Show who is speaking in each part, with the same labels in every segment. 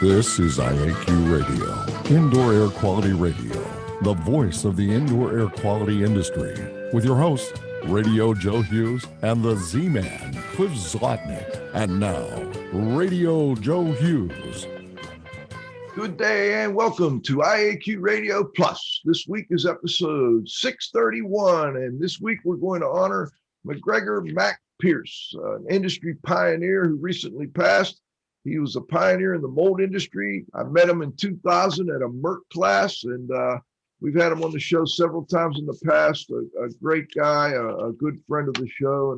Speaker 1: This is IAQ Radio, Indoor Air Quality Radio, the voice of the indoor air quality industry, with your hosts, Radio Joe Hughes and the Z-Man, Cliff Zlotnick. And now, Radio Joe Hughes.
Speaker 2: Good day and welcome to IAQ Radio Plus. This week is episode 631, and this week we're going to honor McGregor Mac Pearce, an industry pioneer who recently passed. He was a pioneer in the mold industry. I met him in 2000 at a MEHRC class, and we've had him on the show several times in the past. A great guy, a good friend of the show,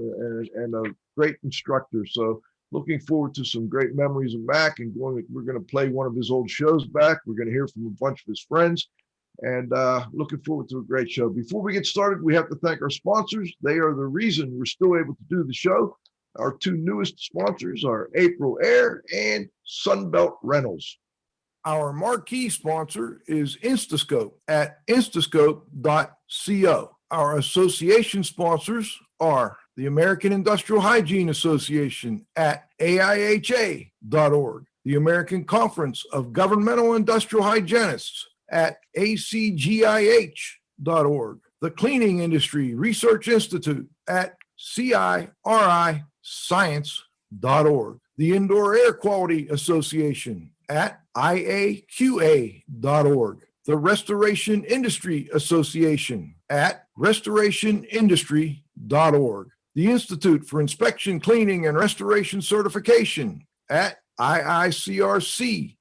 Speaker 2: and a great instructor. So looking forward to some great memories of Mac, and we're going to play one of his old shows back. We're going to hear from a bunch of his friends, and looking forward to a great show. Before we get started, we have to thank our sponsors. They are the reason we're still able to do the show. Our two newest sponsors are April Air and Sunbelt Rentals. Our marquee sponsor is Instascope at instascope.co. Our association sponsors are the American Industrial Hygiene Association at AIHA.org, the American Conference of Governmental Industrial Hygienists at ACGIH.org, the Cleaning Industry Research Institute at CIRIScience.org, the Indoor Air Quality Association at IAQA.org, the Restoration Industry Association at restorationindustry.org, the Institute for Inspection, Cleaning, and Restoration Certification at IICRC.org,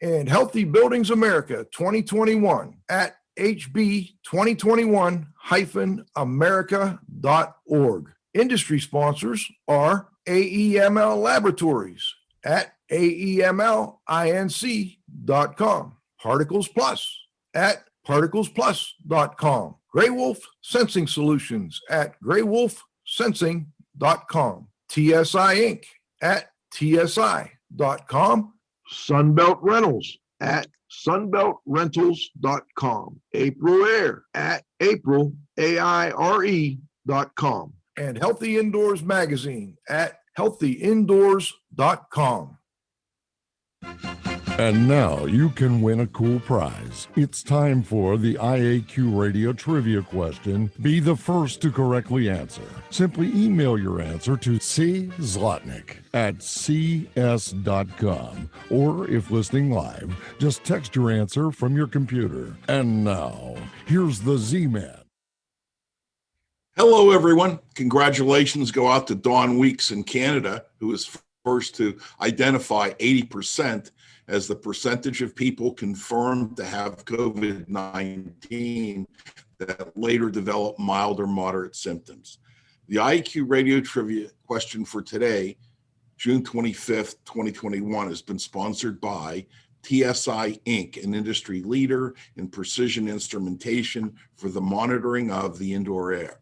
Speaker 2: and Healthy Buildings America 2021 at HB2021-America.org. Industry sponsors are AEML Laboratories at AEMLinc.com, Particles Plus at particlesplus.com, Grey Wolf Sensing Solutions at greywolfsensing.com, TSI Inc. at tsi.com, Sunbelt Rentals at sunbeltrentals.com, April Air at aprilaire.com, and Healthy Indoors Magazine at healthyindoors.com.
Speaker 1: And now you can win a cool prize. It's time for the IAQ Radio Trivia question. Be the first to correctly answer. Simply email your answer to czlotnick@cs.com. Or if listening live, just text your answer from your computer. And now, here's the Z-Man.
Speaker 3: Hello, everyone. Congratulations go out to Dawn Weeks in Canada, who was first to identify 80% as the percentage of people confirmed to have COVID-19 that later developed mild or moderate symptoms. The IAQ Radio Trivia question for today, June 25th, 2021, has been sponsored by TSI Inc., an industry leader in precision instrumentation for the monitoring of the indoor air.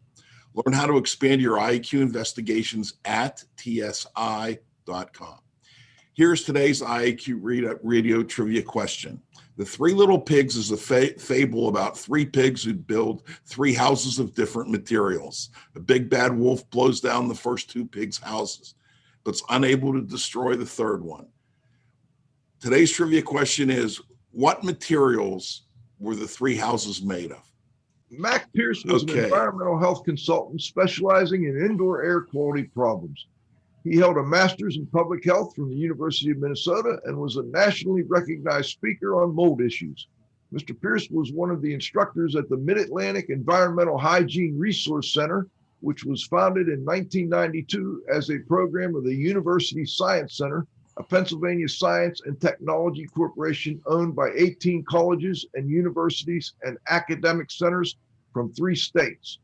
Speaker 3: Learn how to expand your IAQ investigations at tsi.com. Here's today's IAQ Radio Trivia question. The Three Little Pigs is a fable about three pigs who build three houses of different materials. A big bad wolf blows down the first two pigs' houses, but's unable to destroy the third one. Today's trivia question is, what materials were the three houses made of?
Speaker 2: Mac Pearce was an environmental health consultant specializing in indoor air quality problems. He held a master's in public health from the University of Minnesota and was a nationally recognized speaker on mold issues. Mr. Pearce was one of the instructors at the Mid-Atlantic Environmental Hygiene Resource Center, which was founded in 1992 as a program of the University Science Center, a Pennsylvania science and technology corporation owned by 18 colleges and universities and academic centers from 3 states.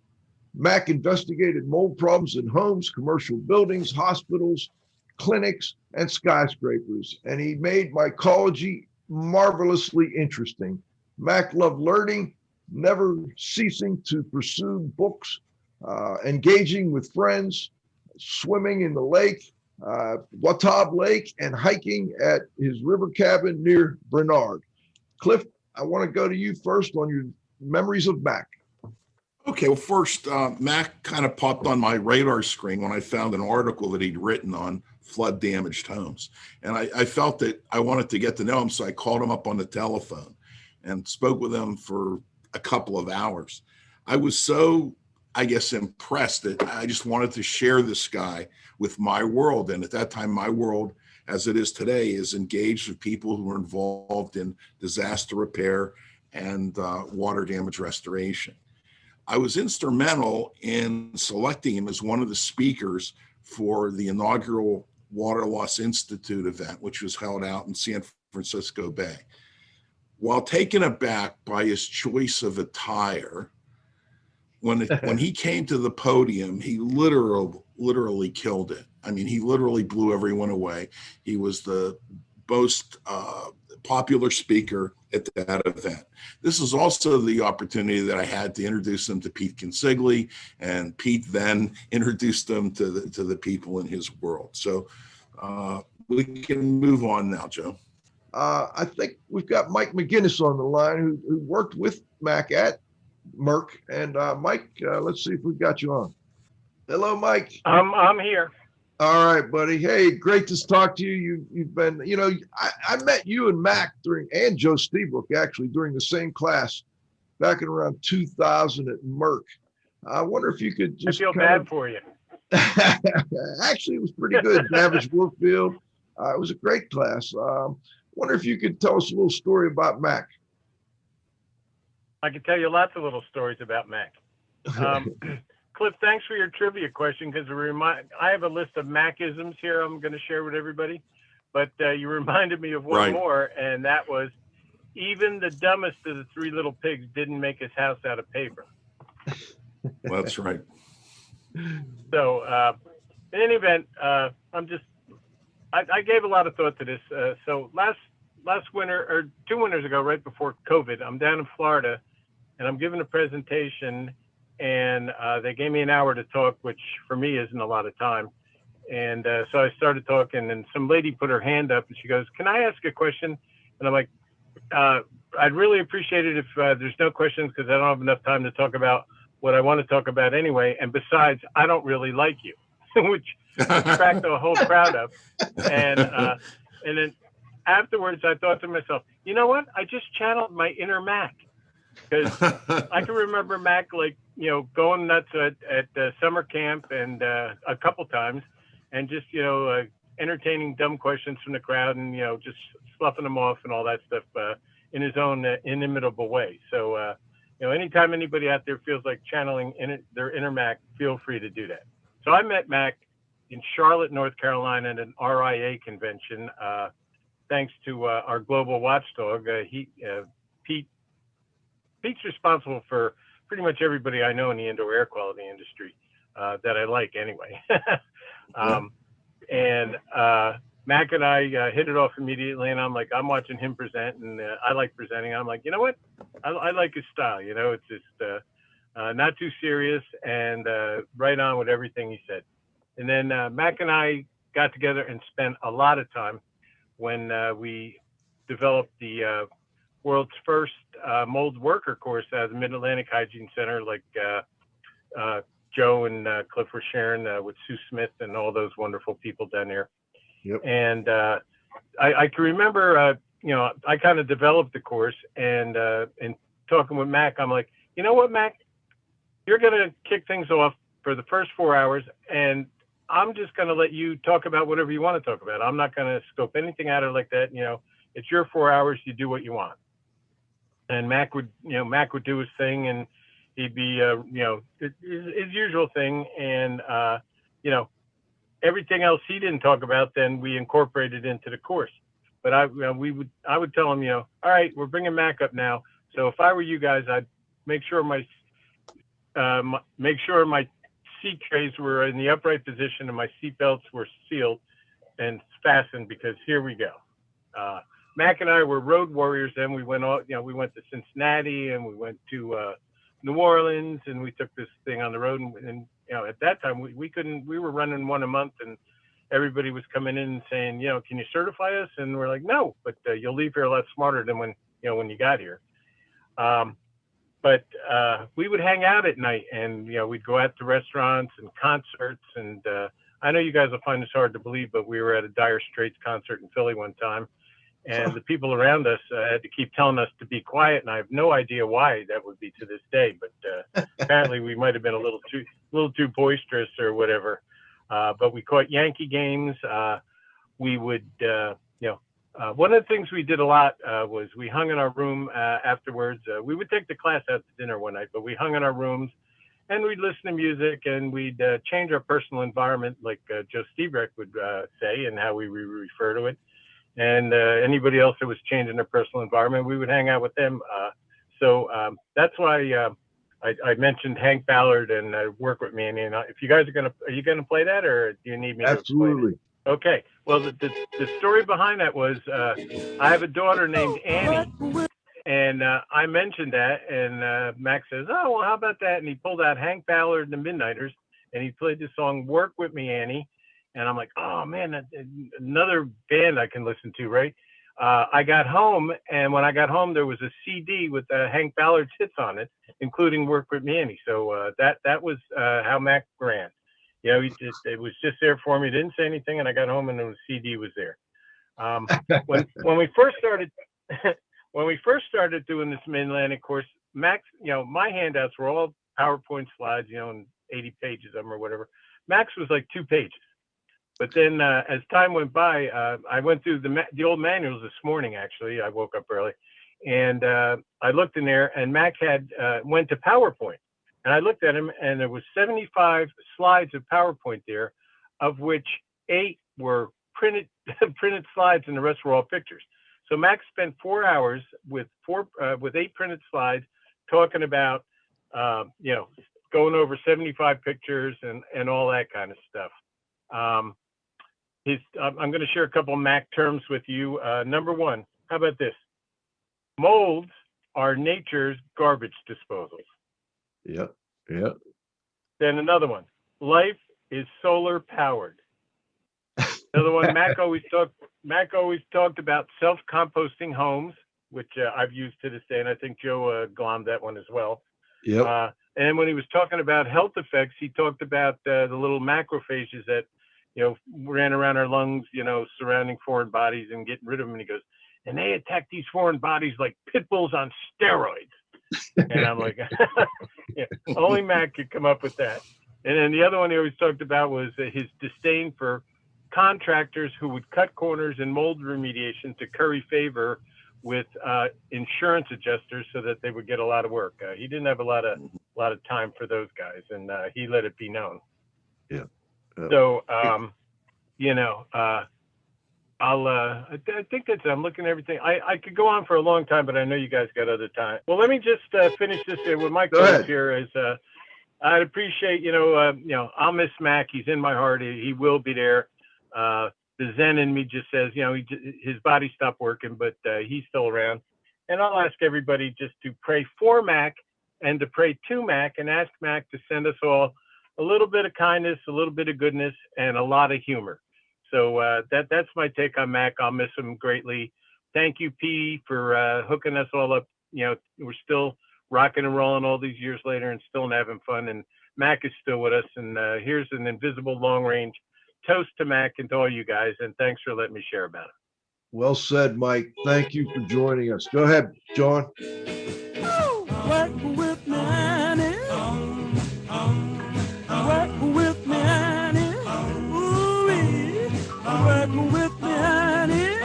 Speaker 2: Mac investigated mold problems in homes, commercial buildings, hospitals, clinics, and skyscrapers, and he made mycology marvelously interesting. Mac loved learning, never ceasing to pursue books, engaging with friends, swimming in the lake, Watab Lake, and hiking at his river cabin near Brainerd. Cliff, I want to go to you first on your memories of Mac.
Speaker 3: Okay, well, first, Mac kind of popped on my radar screen when I found an article that he'd written on flood damaged homes. And I felt that I wanted to get to know him, so I called him up on the telephone and spoke with him for a couple of hours. I was so, I guess, impressed that I just wanted to share this guy with my world. And at that time, my world, as it is today, is engaged with people who are involved in disaster repair and water damage restoration. I was instrumental in selecting him as one of the speakers for the inaugural Water Loss Institute event, which was held out in San Francisco Bay. While taken aback by his choice of attire, when he came to the podium, he literally killed it. I mean, he literally blew everyone away. He was the most popular speaker at that event. This is also the opportunity that I had to introduce them to Pete Consigli, and Pete then introduced them to the people in his world. So we can move on now, Joe.
Speaker 2: I think we've got Mike McGuinness on the line who worked with Mac at MEHRC. And Mike, let's see if we've got you on. Hello, Mike.
Speaker 4: I'm here.
Speaker 2: All right, buddy. Hey, great to talk to you. You've been, I met you and Mac and Joe Lstiburek actually during the same class back in around 2000 at MEHRC. I wonder if you could just.
Speaker 4: I feel bad for you.
Speaker 2: Actually, it was pretty good. Davidge Warfield. It was a great class. Wonder if you could tell us a little story about Mac.
Speaker 4: I can tell you lots of little stories about Mac. Cliff, thanks for your trivia question, because I have a list of Mac-isms here I'm going to share with everybody, but you reminded me of one more, and that was, even the dumbest of the three little pigs didn't make his house out of paper.
Speaker 3: That's right.
Speaker 4: So in any event, I gave a lot of thought to this. So last winter, or 2 winters ago, right before COVID, I'm down in Florida, and I'm giving a presentation, and they gave me an hour to talk, which for me isn't a lot of time. And so I started talking, and some lady put her hand up, and she goes, "Can I ask a question?" And I'm like, I'd really appreciate it if there's no questions, because I don't have enough time to talk about what I want to talk about anyway. And besides, I don't really like you, which cracked the whole crowd up. And then afterwards, I thought to myself, you know what? I just channeled my inner Mac, because I can remember Mac, like, going nuts at summer camp and a couple times, and just, entertaining dumb questions from the crowd, and, just sloughing them off and all that stuff in his own inimitable way. So, anytime anybody out there feels like channeling their inner Mac, feel free to do that. So I met Mac in Charlotte, North Carolina at an RIA convention, thanks to our global watchdog. Pete's responsible for pretty much everybody I know in the indoor air quality industry that I like anyway. And Mac and I hit it off immediately, and I'm watching him present, and I like presenting. I'm like, you know what? I like his style. It's just not too serious, and right on with everything he said. And then Mac and I got together and spent a lot of time when we developed the world's first mold worker course at the Mid-Atlantic Hygiene Center, like Joe and Cliff were sharing with Sue Smith and all those wonderful people down there.
Speaker 2: Yep.
Speaker 4: And I can remember, I kind of developed the course, and talking with Mac, I'm like, you know what, Mac, you're going to kick things off for the first 4 hours, and I'm just going to let you talk about whatever you want to talk about. I'm not going to scope anything out of like that. It's your 4 hours. You do what you want. And Mac would do his thing, and he'd be, his usual thing. And, everything else he didn't talk about, then we incorporated into the course. But I would tell him, all right, we're bringing Mac up now. So if I were you guys, I'd make sure my seat trays were in the upright position and my seat belts were sealed and fastened, because here we go. Mac and I were road warriors. Then we went we went to Cincinnati, and we went to New Orleans, and we took this thing on the road. And at that time we were running one a month, and everybody was coming in and saying, can you certify us? And we're like, no, but you'll leave here a lot smarter than when you got here. But but we would hang out at night, and we'd go out to restaurants and concerts. And I know you guys will find this hard to believe, but we were at a Dire Straits concert in Philly one time, and the people around us had to keep telling us to be quiet, and I have no idea why that would be to this day. But apparently, we might have been a little too boisterous or whatever. But we caught Yankee games. We would, one of the things we did a lot was we hung in our room afterwards. We would take the class out to dinner one night, but we hung in our rooms and we'd listen to music and we'd change our personal environment, like Joe Lstiburek would say, and how we refer to it. And anybody else that was changing their personal environment, we would hang out with them. So that's why I mentioned Hank Ballard and Work With Me. And if you guys are you gonna play that, or do you need me to explain it?
Speaker 2: Absolutely.
Speaker 4: Okay. Well, the story behind that was I have a daughter named Annie, and I mentioned that, and Max says, "Oh, well, how about that?" And he pulled out Hank Ballard and the Midnighters, and he played the song "Work With Me, Annie." And I'm like, "Oh man, another band I can listen to, right?" I got home, and when I got home, there was a CD with Hank Ballard's hits on it, including "Work With Me, Annie." So that was how Mac ran. It was just there for me. Didn't say anything, and I got home, and the CD was there. When we first started doing this Mid-Atlantic course, Max, my handouts were all PowerPoint slides, and 80 pages of them or whatever. Max was like 2 pages. But then as time went by, I went through the old manuals this morning. Actually, I woke up early, and I looked in there, and Mac had went to PowerPoint. And I looked at him, and there was 75 slides of PowerPoint there, of which 8 were printed slides, and the rest were all pictures. So Max spent 4 hours with 8 printed slides, talking about, going over 75 pictures and all that kind of stuff. I'm going to share a couple of Mac terms with you. Number one, how about this? Molds are nature's garbage disposals.
Speaker 2: Yep.
Speaker 4: Then another one, life is solar powered. Another one, Mac always talked about self-composting homes, which I've used to this day, and I think Joe glommed that one as well.
Speaker 2: Yep.
Speaker 4: And when he was talking about health effects, he talked about the little macrophages that ran around our lungs, surrounding foreign bodies and getting rid of them. And he goes, and they attack these foreign bodies like pit bulls on steroids. And I'm like, only Mac could come up with that. And then the other one he always talked about was his disdain for contractors who would cut corners in mold remediation to curry favor with insurance adjusters so that they would get a lot of work. He didn't have a lot of time for those guys, and he let it be known.
Speaker 2: Yeah.
Speaker 4: So, I think that's it. I'm looking at everything. I could go on for a long time, but I know you guys got other time. Well, let me just finish this here with my quote here. Is I'd appreciate, I'll miss Mac. He's in my heart. He will be there. The Zen in me just says, his body stopped working, but he's still around. And I'll ask everybody just to pray for Mac and to pray to Mac and ask Mac to send us all a little bit of kindness, a little bit of goodness, and a lot of humor. So that's my take on Mac. I'll miss him greatly. Thank you, P, for hooking us all up. We're still rocking and rolling all these years later and still having fun. And Mac is still with us. And here's an invisible long-range toast to Mac and to all you guys. And thanks for letting me share about it.
Speaker 2: Well said, Mike. Thank you for joining us. Go ahead, John.
Speaker 5: Work with me, Annie. Work with me, Annie. Ooh-wee. Work with me, Annie.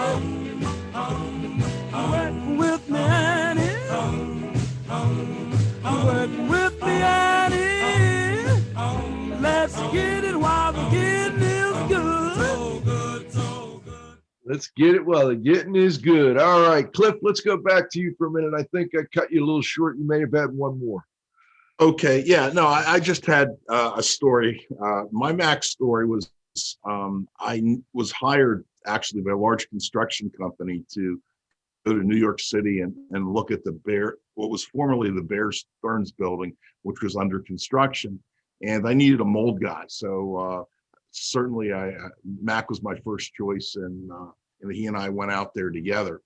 Speaker 5: Work with me, Annie. Work with me, Annie. Let's get it while the getting is good. So good, so good.
Speaker 2: Let's get it while the getting is good. All right, Cliff, let's go back to you for a minute. I think I cut you a little short. You may have had one more.
Speaker 3: Okay. Yeah. No, I just had a story. My Mac story was I was hired actually by a large construction company to go to New York City and look at what was formerly the Bear Stearns building, which was under construction. And I needed a mold guy. So certainly Mac was my first choice, and he and I went out there together.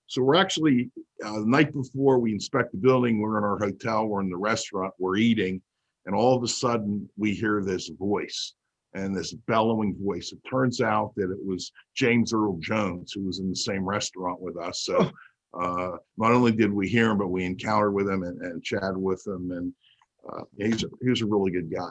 Speaker 3: So we're actually, the night before we inspect the building, we're in our hotel, we're in the restaurant, we're eating, and all of a sudden we hear this voice and this bellowing voice. It turns out that it was James Earl Jones, who was in the same restaurant with us. So not only did we hear him, but we encountered with him and chatted with him, and he was a really good guy.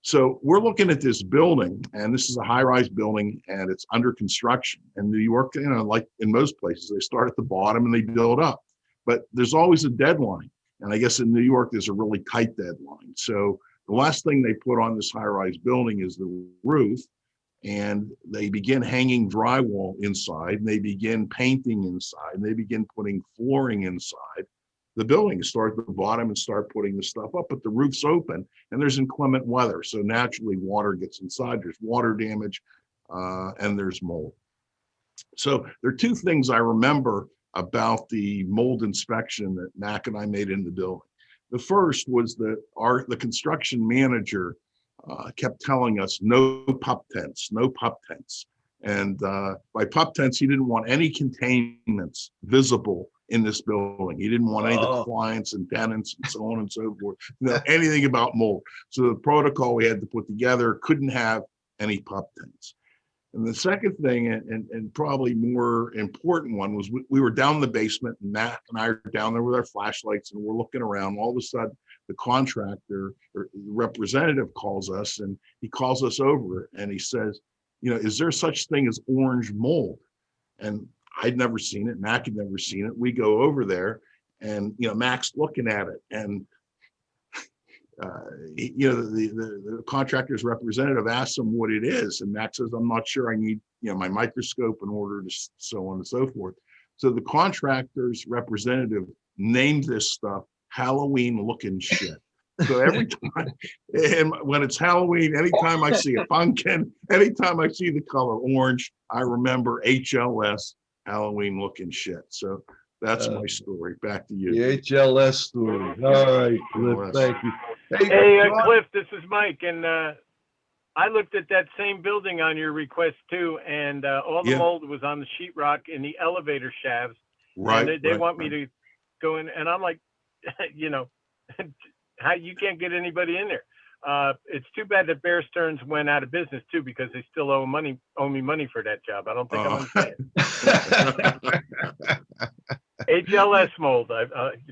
Speaker 3: So we're looking at this building, and this is a high-rise building, and it's under construction. In New York, like in most places, they start at the bottom and they build up. But there's always a deadline, and I guess in New York, there's a really tight deadline. So the last thing they put on this high-rise building is the roof, and they begin hanging drywall inside, and they begin painting inside, and they begin putting flooring inside the building. Start at the bottom and start putting the stuff up, but the roof's open and there's inclement weather. So naturally water gets inside, there's water damage, and there's mold. So there are two things I remember about the mold inspection that Mac and I made in the building. The first was that the construction manager kept telling us no pup tents, no pup tents. And by pup tents, he didn't want any containments visible in this building. He didn't want any of the clients and tenants and so on and so forth, anything about mold. So the protocol we had to put together couldn't have any pup tents. And the second thing, and probably more important one, was we were down in the basement, and Matt and I are down there with our flashlights, and we're looking around. All of a sudden, the contractor or the representative calls us, and he calls us over, and he says, is there such thing as orange mold? And I'd never seen it. Mac had never seen it. We go over there, and Mac's looking at it, and the contractor's representative asks him what it is, and Mac says, "I'm not sure. I need my microscope in order to so on and so forth." So the contractor's representative named this stuff Halloween-looking shit. So every time, and when it's Halloween, anytime I see a pumpkin, anytime I see the color orange, I remember HLS. Halloween looking shit. So that's my story. Back to you.
Speaker 2: The HLS story. All right, Cliff, thank you.
Speaker 4: Hey, Cliff, this is Mike, and I looked at that same building on your request too, and all the mold was on the sheetrock in the elevator shafts.
Speaker 3: Right.
Speaker 4: And they want me to go in, and I'm like, how you can't get anybody in there. It's too bad that Bear Stearns went out of business too, because they still owe me money for that job. I don't think I'm gonna say it. HLS mold.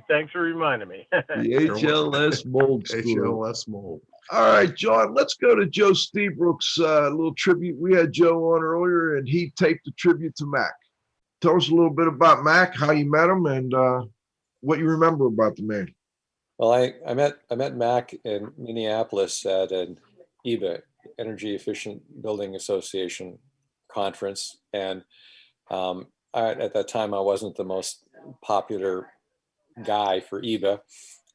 Speaker 4: Thanks for reminding me.
Speaker 2: The HLS mold story.
Speaker 3: HLS mold.
Speaker 2: All right, John, let's go to Joe Lstiburek's little tribute. We had Joe on earlier, and he taped a tribute to Mac. Tell us a little bit about Mac, how you met him, and what you remember about the man.
Speaker 6: Well, I met Mac in Minneapolis at an EBA, Energy Efficient Building Association conference, and at that time I wasn't the most popular guy for EBA,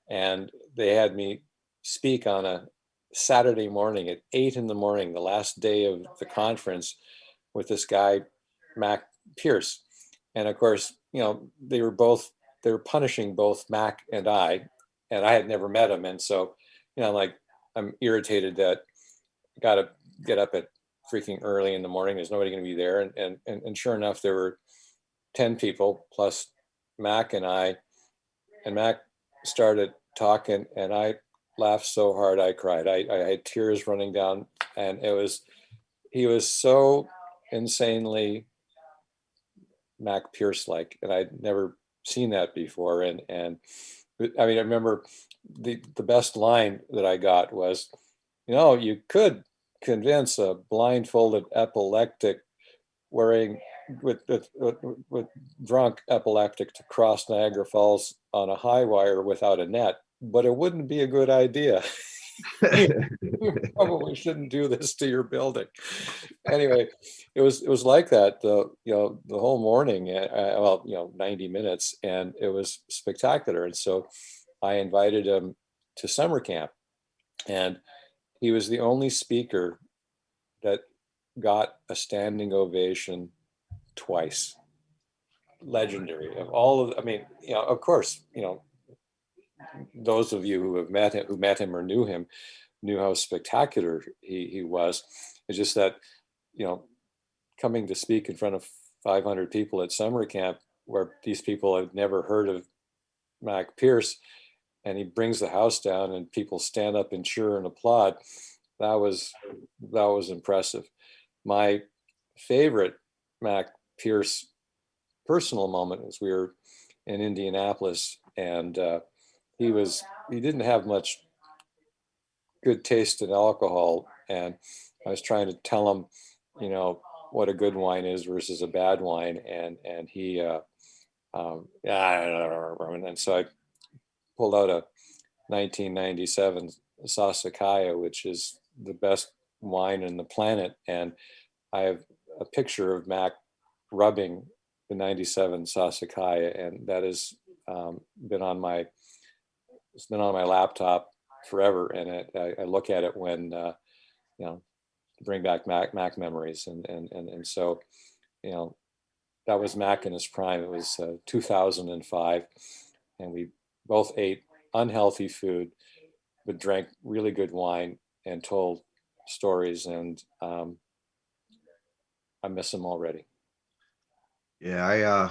Speaker 6: and they had me speak on a Saturday morning at 8 in the morning, the last day of the conference, with this guy Mac Pearce, and of course they were punishing both Mac and I had never met him. And so, I'm irritated that I got to get up at freaking early in the morning. There's nobody going to be there. And sure enough, there were 10 people plus Mac and I, and Mac started talking, and I laughed so hard I cried. I had tears running down, and he was so insanely Mac Pearce-like, and I'd never seen that before. And I remember the best line that I got was, you could convince a blindfolded epileptic with drunk epileptic to cross Niagara Falls on a high wire without a net, but it wouldn't be a good idea. You probably shouldn't do this to your building. Anyway, it was like that the whole morning, 90 minutes, and it was spectacular. And so I invited him to summer camp, and he was the only speaker that got a standing ovation twice. Legendary. Of all of, of course, those of you who met him or knew him, knew how spectacular he was. It's just that, coming to speak in front of 500 people at summer camp where these people had never heard of Mac Pearce, and he brings the house down and people stand up and cheer and applaud. That was impressive. My favorite Mac Pearce personal moment was we were in Indianapolis, and he didn't have much good taste in alcohol, and I was trying to tell him, what a good wine is versus a bad wine, and he and so I pulled out a 1997 Sassicaia, which is the best wine on the planet, and I have a picture of Mac rubbing the 97 Sassicaia, and that has been on my laptop forever, and I look at it when bring back Mac memories, and so that was Mac in his prime. It was 2005, and we both ate unhealthy food, but drank really good wine and told stories, and I miss him already.
Speaker 2: Yeah,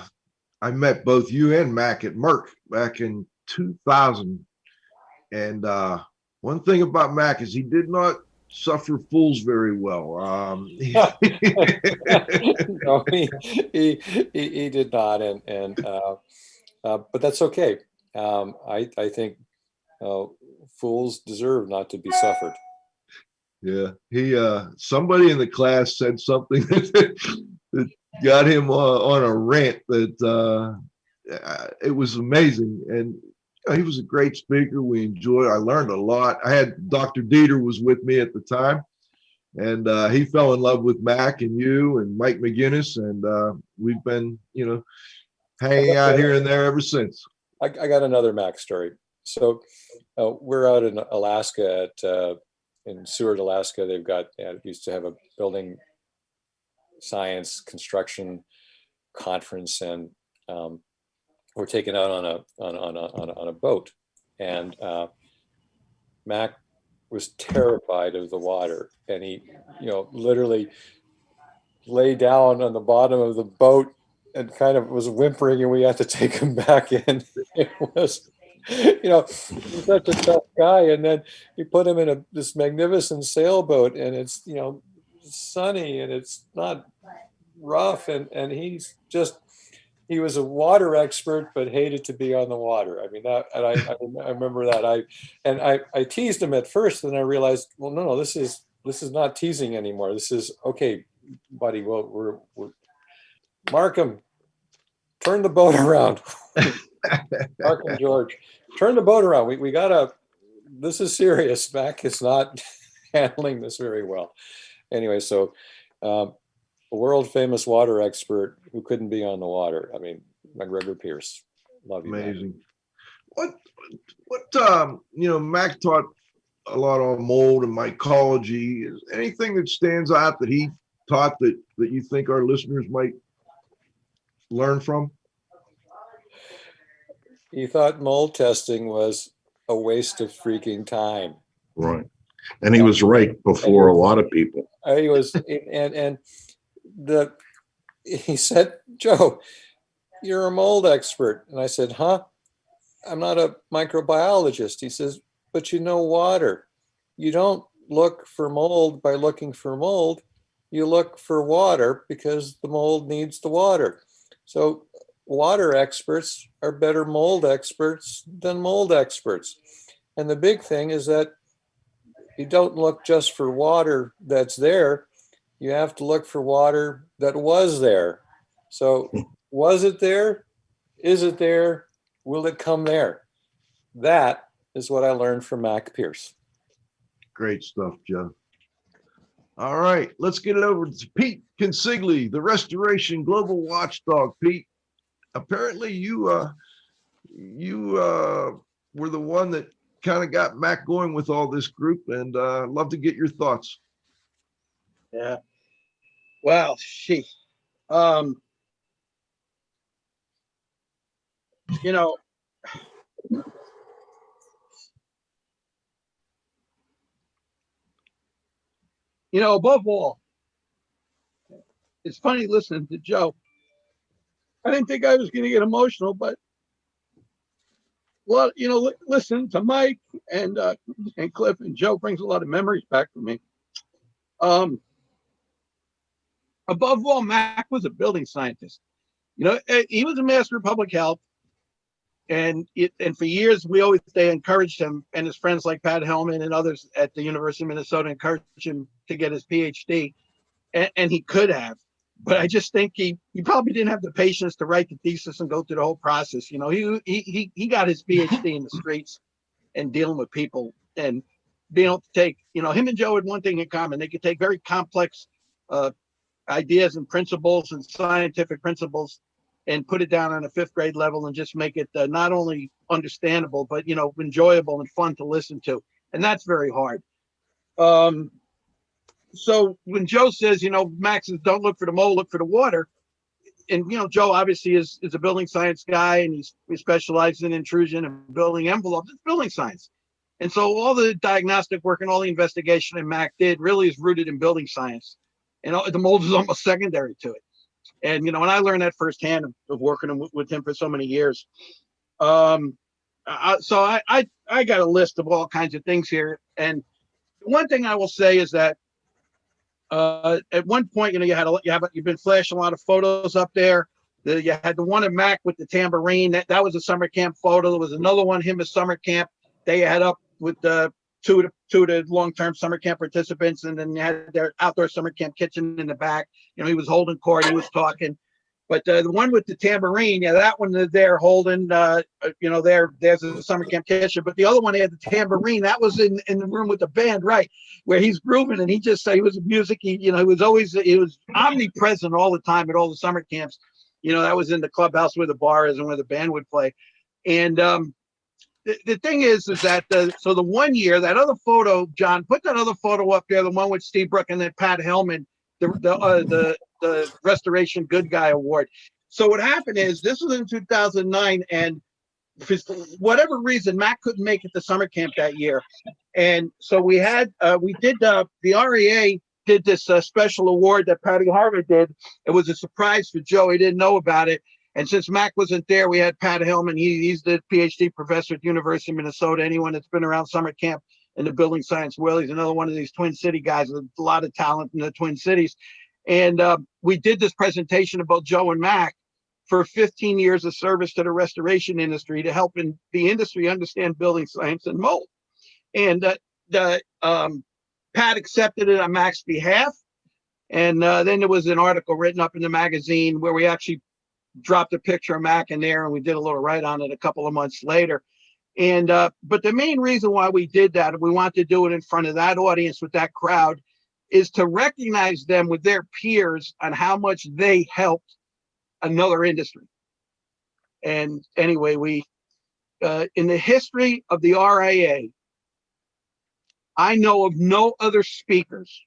Speaker 2: I met both you and Mac at MEHRC back in 2000, and one thing about Mac is he did not suffer fools very well.
Speaker 6: No, he did not, and but that's okay. I think fools deserve not to be suffered.
Speaker 2: Yeah, he somebody in the class said something that got him on a rant that it was amazing, and he was a great speaker. We enjoyed. I learned a lot. I had Dr. Dieter was with me at the time, and he fell in love with Mac and you and Mike McGuinness, and we've been hanging out here and there ever since.
Speaker 6: I got another Mac story. So we're out in Alaska in Seward, Alaska. They've got used to have a building science construction conference, and we're taken out on a boat, and Mac was terrified of the water, and he literally lay down on the bottom of the boat and kind of was whimpering, and we had to take him back in. It was he's such a tough guy, and then you put him in this magnificent sailboat, and it's sunny and it's not rough, and he was a water expert but hated to be on the water. I mean, that, and I remember that. I teased him at first, and I realized, well, no, this is not teasing anymore. This is okay, buddy. Well, we're Markham, turn the boat around. Markham, George, turn the boat around. We gotta. This is serious. Mac is not handling this very well. Anyway, so a world famous water expert who couldn't be on the water. I mean, McGregor Pearce. Love you.
Speaker 2: Amazing. Man. What Mac taught a lot on mold and mycology. Is anything that stands out that he taught that you think our listeners might learn from?
Speaker 6: He thought mold testing was a waste of freaking time.
Speaker 3: Right. And he was right before a lot of people.
Speaker 6: He was, he said, Joe, you're a mold expert. And I said, huh? I'm not a microbiologist. He says, but you know water. You don't look for mold by looking for mold. You look for water because the mold needs the water. So water experts are better mold experts than mold experts. And the big thing is that you don't look just for water that's there. You have to look for water that was there. So was it there? Is it there? Will it come there? That is what I learned from Mac Pearce.
Speaker 2: Great stuff, Joe. All right, let's get it over to Pete Consigli, the Restoration Global Watchdog. Pete, apparently you were the one that kind of got Mac going with all this group, and love to get your thoughts.
Speaker 7: Yeah. Well, above all, it's funny listening to Joe I didn't think I was going to get emotional, but well, listen to Mike and Cliff and Joe brings a lot of memories back for me. Above all, Mac was a building scientist. He was a master of public health, and for years they encouraged him and his friends like Pat Hellman and others at the University of Minnesota encouraged him to get his PhD, and he could have. But I just think he probably didn't have the patience to write the thesis and go through the whole process. He got his PhD in the streets and dealing with people and being able to take, him and Joe had one thing in common. They could take very complex ideas and principles and scientific principles and put it down on a fifth grade level and just make it not only understandable, but, enjoyable and fun to listen to. And that's very hard. So when Joe says, Max says, don't look for the mole, look for the water. And, Joe obviously is a building science guy, and he specializes in intrusion and building envelopes. It's building science. And so all the diagnostic work and all the investigation that Mac did really is rooted in building science. And the mold is almost secondary to it. And, and I learned that firsthand of working with him for so many years. So I got a list of all kinds of things here. And one thing I will say is that at one point, you've been flashing a lot of photos up there. You had the one of Mac with the tambourine. That was a summer camp photo. There was another one, him at summer camp. They had up with two of the long-term summer camp participants, and then you had their outdoor summer camp kitchen in the back. He was holding court, he was talking. But the one with the tambourine, that one they're holding, there's a summer camp kitchen. But the other one, they had the tambourine. That was in the room with the band, right, where he's grooving. And he just said he was music. He was omnipresent all the time at all the summer camps. That was in the clubhouse where the bar is and where the band would play. And the thing is that so the one year, that other photo, John, put that other photo up there, the one with Lstiburek and then Pat Hellman, the Restoration Good Guy Award. So what happened is this was in 2009, and for whatever reason, Mac couldn't make it to summer camp that year. And so the REA did this special award that Patty Harvard did. It was a surprise for Joe. He didn't know about it. And since Mac wasn't there, we had Pat Hellman. He's the PhD professor at the University of Minnesota. Anyone that's been around summer camp in the building science world, he's another one of these Twin City guys with a lot of talent in the Twin Cities. And we did this presentation about Joe and Mac for 15 years of service to the restoration industry to help the industry understand building science and mold. And Pat accepted it on Mac's behalf. And then there was an article written up in the magazine where we actually dropped a picture of Mac in there, and we did a little write on it a couple of months later. And but the main reason why we did that, and we wanted to do it in front of that audience with that crowd, is to recognize them with their peers on how much they helped another industry. And anyway, we in the history of the RIA, I know of no other speakers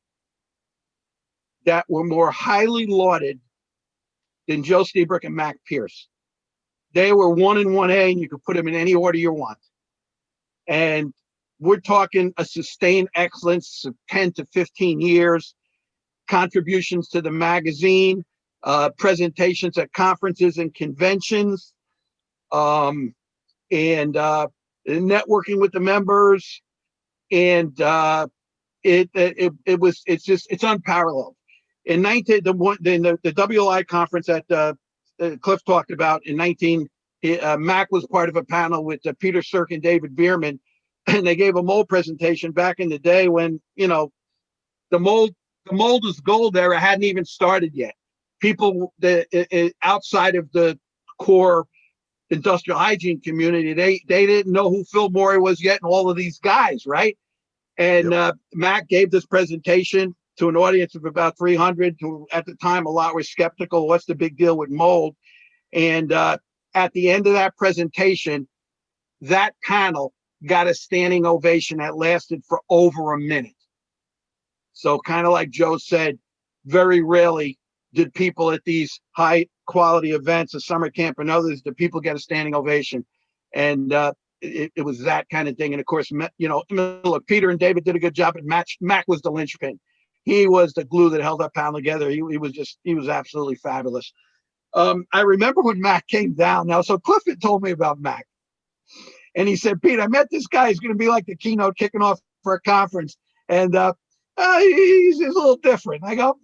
Speaker 7: that were more highly lauded than Joe Lstiburek and Mac Pearce. They were 1 and 1A, and you could put them in any order you want. And we're talking a sustained excellence of 10 to 15 years, contributions to the magazine, presentations at conferences and conventions, and networking with the members. And it's unparalleled. In the WLI conference that Cliff talked about in 19, Mac was part of a panel with Peter Sirk and David Bierman, and they gave a mold presentation back in the day when the mold is gold era hadn't even started yet. People outside of the core industrial hygiene community, they didn't know who Phil Morey was yet, and all of these guys, right? And Mac gave this presentation to an audience of about 300, who at the time a lot were skeptical. What's the big deal with mold? And at the end of that presentation, that panel got a standing ovation that lasted for over a minute. So kind of like Joe said, very rarely did people at these high quality events, a summer camp and others, did people get a standing ovation. And it was that kind of thing. And of course, look, Peter and David did a good job, but Mac was the linchpin. He was the glue that held that panel together. He was absolutely fabulous. I remember when Mac came down. Now, so Cliff had told me about Mac. And he said, Pete, I met this guy. He's going to be like the keynote kicking off for a conference. And he's a little different. I go,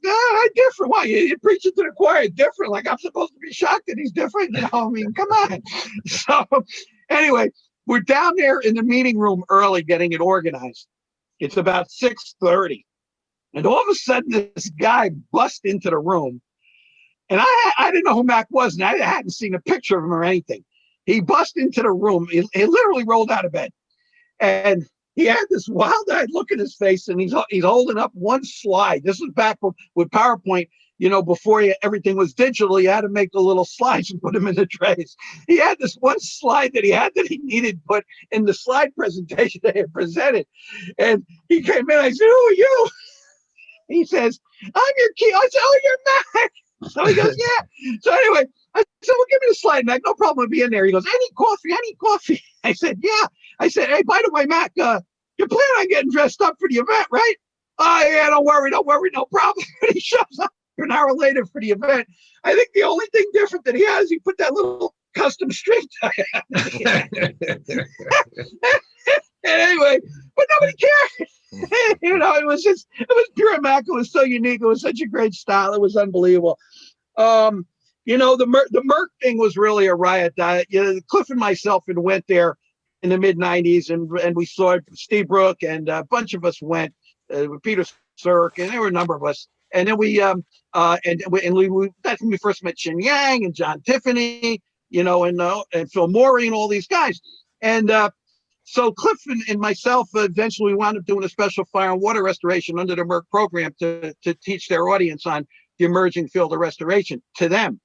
Speaker 7: different? Why? You're preaching to the choir, different. Like I'm supposed to be shocked that he's different. You know, I mean, come on. So anyway, we're down there in the meeting room early getting it organized. It's about 6:30. And all of a sudden, this guy busts into the room. And I didn't know who Mac was, and I hadn't seen a picture of him or anything. He bust into the room. He literally rolled out of bed. And he had this wild-eyed look in his face, and he's holding up one slide. This was back with PowerPoint, you know, before everything was digital. You had to make the little slides and put them in the trays. He had this one slide that he needed put in the slide presentation they had presented. And he came in. I said, "Who are you?" He says, "I'm your key." I said, "Oh, you're Mac." So he goes, "Yeah." So anyway, I said, "Well, give me the slide, Mac. No problem with being there." He goes, I need coffee. I said, "Yeah." I said, "Hey, by the way, Mac, you're planning on getting dressed up for the event, right?" "Oh, yeah, don't worry, no problem." And he shows up an hour later for the event. I think the only thing different that he has, he put that little custom string tie on. And anyway, but nobody cared. You know, it was pure Mac. It was so unique. It was such a great style. It was unbelievable. You know, the MEHRC thing was really a riot. Cliff and myself had went there in the mid '90s, and we saw Lstiburek, and a bunch of us went with Peter Cirque, and there were a number of us. And then we that's when we first met Shin Yang and John Tiffany, you know, and Phil Morey and all these guys. And so Cliff and myself eventually wound up doing a special fire and water restoration under the MEHRC program to teach their audience on the emerging field of restoration to them.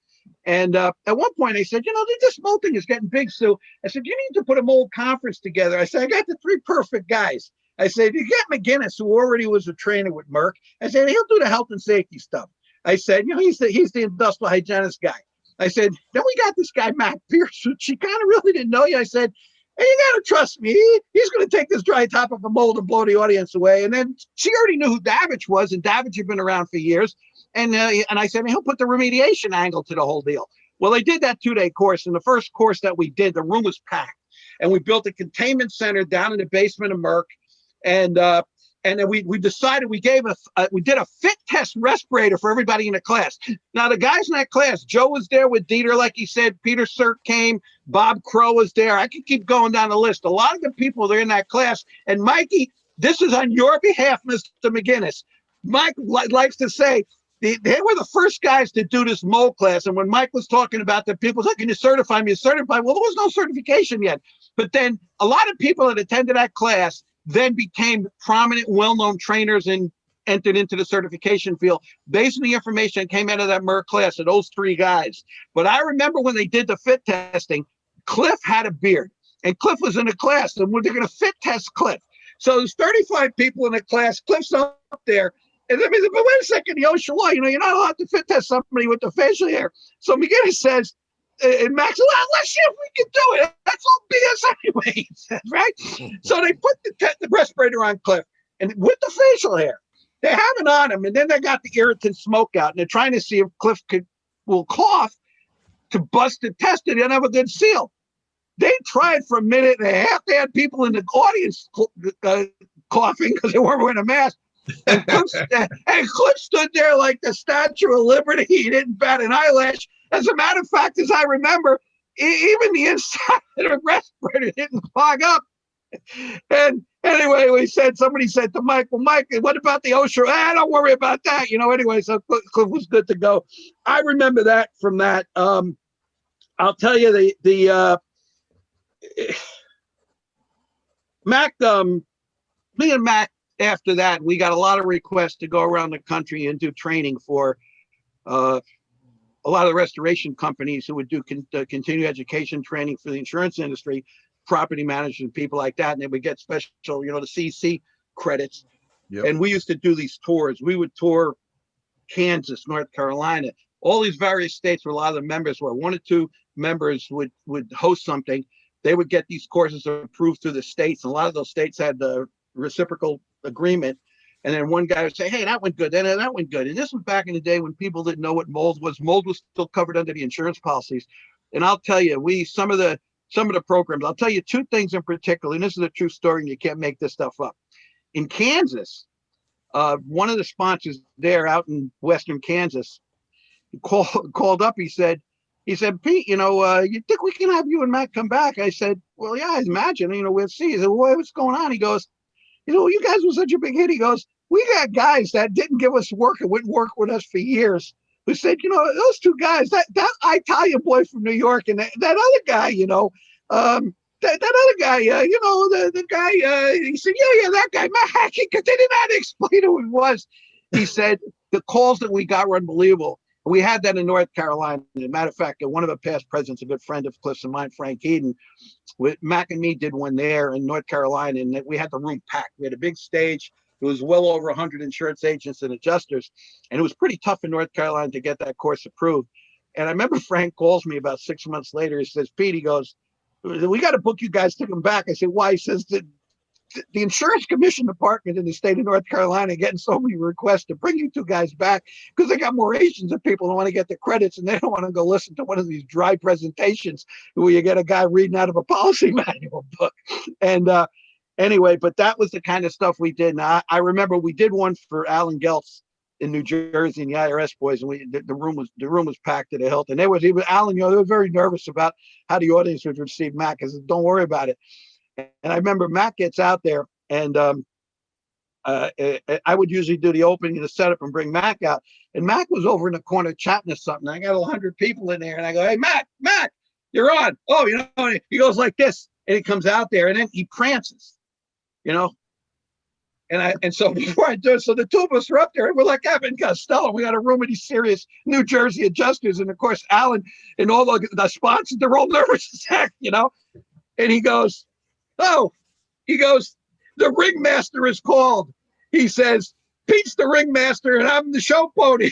Speaker 7: And at one point I said, you know, this mold thing is getting big, Sue. I said, you need to put a mold conference together. I said, I got the three perfect guys. I said, you get McGuinness, who already was a trainer with MEHRC. I said, he'll do the health and safety stuff. I said, you know, he's the industrial hygienist guy. I said, then we got this guy, Mac Pearce, who she kind of really didn't know you. I said, hey, you got to trust me. He's going to take this dry top of a mold and blow the audience away. And then she already knew who Davidge was, and Davidge had been around for years. And I said, he'll put the remediation angle to the whole deal. Well, they did that 2-day course. And the first course that we did, the room was packed. And we built a containment center down in the basement of MEHRC. And then we decided we did a fit test respirator for everybody in the class. Now, the guys in that class, Joe was there with Dieter, like he said, Peter Cirque came, Bob Crow was there. I could keep going down the list. A lot of the people that are in that class. And Mikey, this is on your behalf, Mr. McGuinness. Mike likes to say, they were the first guys to do this mold class. And when Mike was talking about the people, like, can you certify me? Certify? Well, there was no certification yet. But then a lot of people that attended that class then became prominent, well-known trainers and entered into the certification field based on the information that came out of that MEHRC class of those three guys. But I remember when they did the fit testing, Cliff had a beard, and Cliff was in the class, and they're going to fit test Cliff. So there's 35 people in the class. Cliff's up there. And I mean, but wait a second, the OSHA law, you know, you're not allowed to fit test somebody with the facial hair. So McGuinness says, and Max, well, let's see if we can do it. That's all BS anyway, right? So they put the respirator on Cliff, and with the facial hair, they have it on him, and then they got the irritant smoke out, and they're trying to see if Cliff will cough to bust the test. They didn't have a good seal. They tried for a minute and a half. They had people in the audience coughing because they weren't wearing a mask. And Cliff stood there like the Statue of Liberty. He didn't bat an eyelash. As a matter of fact, as I remember, even the inside of the respirator didn't fog up. And anyway, somebody said to Mike, well, Mike, what about the OSHA? Don't worry about that. You know, anyway, so Cliff was good to go. I remember that from that. I'll tell you the Mac, me and Mac, after that, we got a lot of requests to go around the country and do training for a lot of the restoration companies who would do continuing education training for the insurance industry, property managers and people like that. And they would get special, you know, the CC credits. Yep. And we used to do these tours. We would tour Kansas, North Carolina, all these various states where a lot of the members were. 1 or 2 members would host something. They would get these courses approved through the states. And a lot of those states had the reciprocal agreement And then one guy would say, hey, that went good. Then that went good. And this was back in the day when people didn't know what mold was. Mold was still covered under the insurance policies. And I'll tell you, some of the programs, I'll tell you two things in particular, and this is a true story, and you can't make this stuff up. In Kansas, one of the sponsors there out in Western Kansas called up. He said, Pete, you think we can have you and Matt come back? I said, well, yeah, I imagine, we'll see. He said, well, what's going on? He goes, you guys were such a big hit. He goes, we got guys that didn't give us work and wouldn't work with us for years, who said, those two guys, that Italian boy from New York and that other guy, that other guy, the guy, he said, yeah, that guy, Mac, because they didn't have to explain who he was. He said, the calls that we got were unbelievable. We had that in North Carolina. As a matter of fact, one of the past presidents, a good friend of Cliff's and mine, Frank Eden, Mac and me did one there in North Carolina, and we had the room packed. We had a big stage. It was well over 100 insurance agents and adjusters, and it was pretty tough in North Carolina to get that course approved. And I remember Frank calls me about 6 months later. He says, Pete, he goes, we got to book you guys to come back. I said, why? He says, the insurance commission department in the state of North Carolina getting so many requests to bring you two guys back because they got more agents and people who want to get the credits, and they don't want to go listen to one of these dry presentations where you get a guy reading out of a policy manual book. And anyway, but that was the kind of stuff we did. Now, I remember we did one for Alan Geltz in New Jersey and the IRS boys, and the room was packed to the hilt. And Alan, they were very nervous about how the audience would receive Mac. I said, don't worry about it. And I remember Mac gets out there, and I would usually do the opening and the setup and bring Mac out. And Mac was over in the corner chatting to something. I got 100 people in there, and I go, hey, Mac, you're on. Oh, he goes like this, and he comes out there, and then he prances, And so before I do it, so the two of us are up there, and we're like Abbott and Costello. We got a room of these serious New Jersey adjusters, and of course Alan and all the sponsors, they're all nervous as heck, And he goes, the ringmaster is called. He says, Pete's the ringmaster, and I'm the show pony.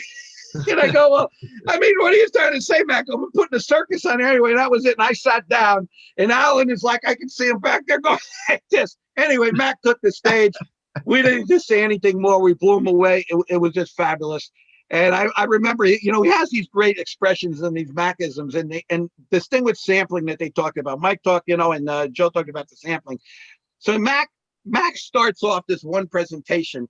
Speaker 7: And I go, well, what are you trying to say, Mac? I'm putting a circus on there anyway. That was it. And I sat down, and Alan is like, I can see him back there going like this. Anyway, Mac took the stage. We didn't just say anything more. We blew him away. It was just fabulous. And I remember, he has these great expressions and these Macisms, and this thing with sampling that they talked about. Mike talked, and Joe talked about the sampling. So Mac starts off this one presentation.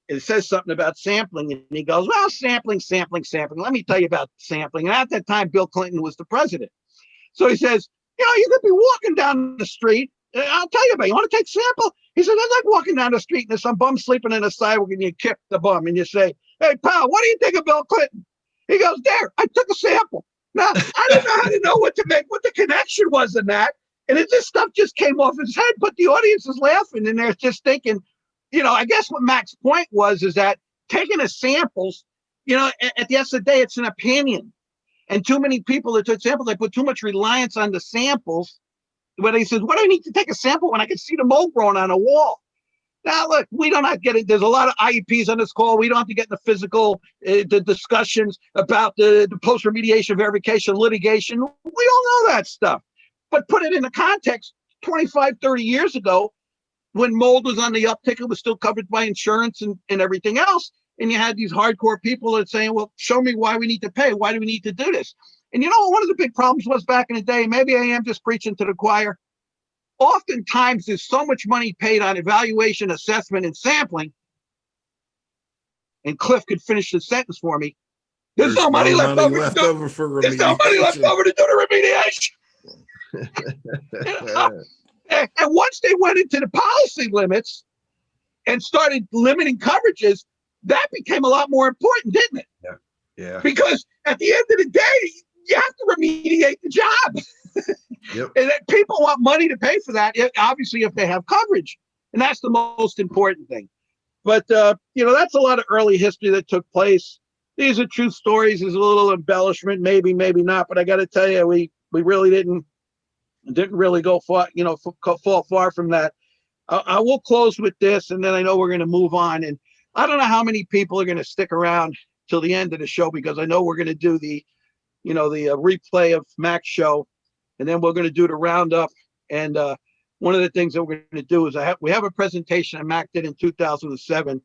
Speaker 7: It says something about sampling, and he goes, well, sampling. Let me tell you about sampling. And at that time, Bill Clinton was the president. So he says, you could be walking down the street. I'll tell you about it. You want to take a sample? He said, that's like walking down the street and there's some bum sleeping in a sidewalk, and you kick the bum and you say, hey, pal, what do you think of Bill Clinton? He goes, there, I took a sample. Now, I didn't know how to know what the connection was in that. And this stuff just came off his head, but the audience is laughing and they're just thinking, I guess what Mac's point is that taking the samples, at the end of the day, it's an opinion. And too many people that took samples, they put too much reliance on the samples. But he says, what do I need to take a sample when I can see the mold growing on a wall? Now, look, we do not get it. There's a lot of IEPs on this call. We don't have to get in the physical, the discussions about the post-remediation verification litigation. We all know that stuff. But put it in the context, 25, 30 years ago, when mold was on the uptick, it was still covered by insurance and everything else. And you had these hardcore people that saying, well, show me why we need to pay. Why do we need to do this? And one of the big problems was back in the day, maybe I am just preaching to the choir. Oftentimes there's so much money paid on evaluation, assessment, and sampling. And Cliff could finish the sentence for me. There's no money left over for remediation. There's no money left over to do the remediation. And once they went into the policy limits and started limiting coverages, that became a lot more important, didn't it?
Speaker 2: Yeah.
Speaker 7: Because at the end of the day, you have to remediate the job.
Speaker 2: Yep.
Speaker 7: And people want money to pay for that, obviously, if they have coverage. And that's the most important thing. But, that's a lot of early history that took place. These are true stories. There's a little embellishment, maybe not. But I got to tell you, we really didn't really go far, fall far from that. I will close with this, and then I know we're going to move on. And I don't know how many people are going to stick around till the end of the show, because I know we're going to do the replay of Mac's show, and then we're going to do the roundup. And one of the things that we're going to do is we have a presentation that Mac did in 2007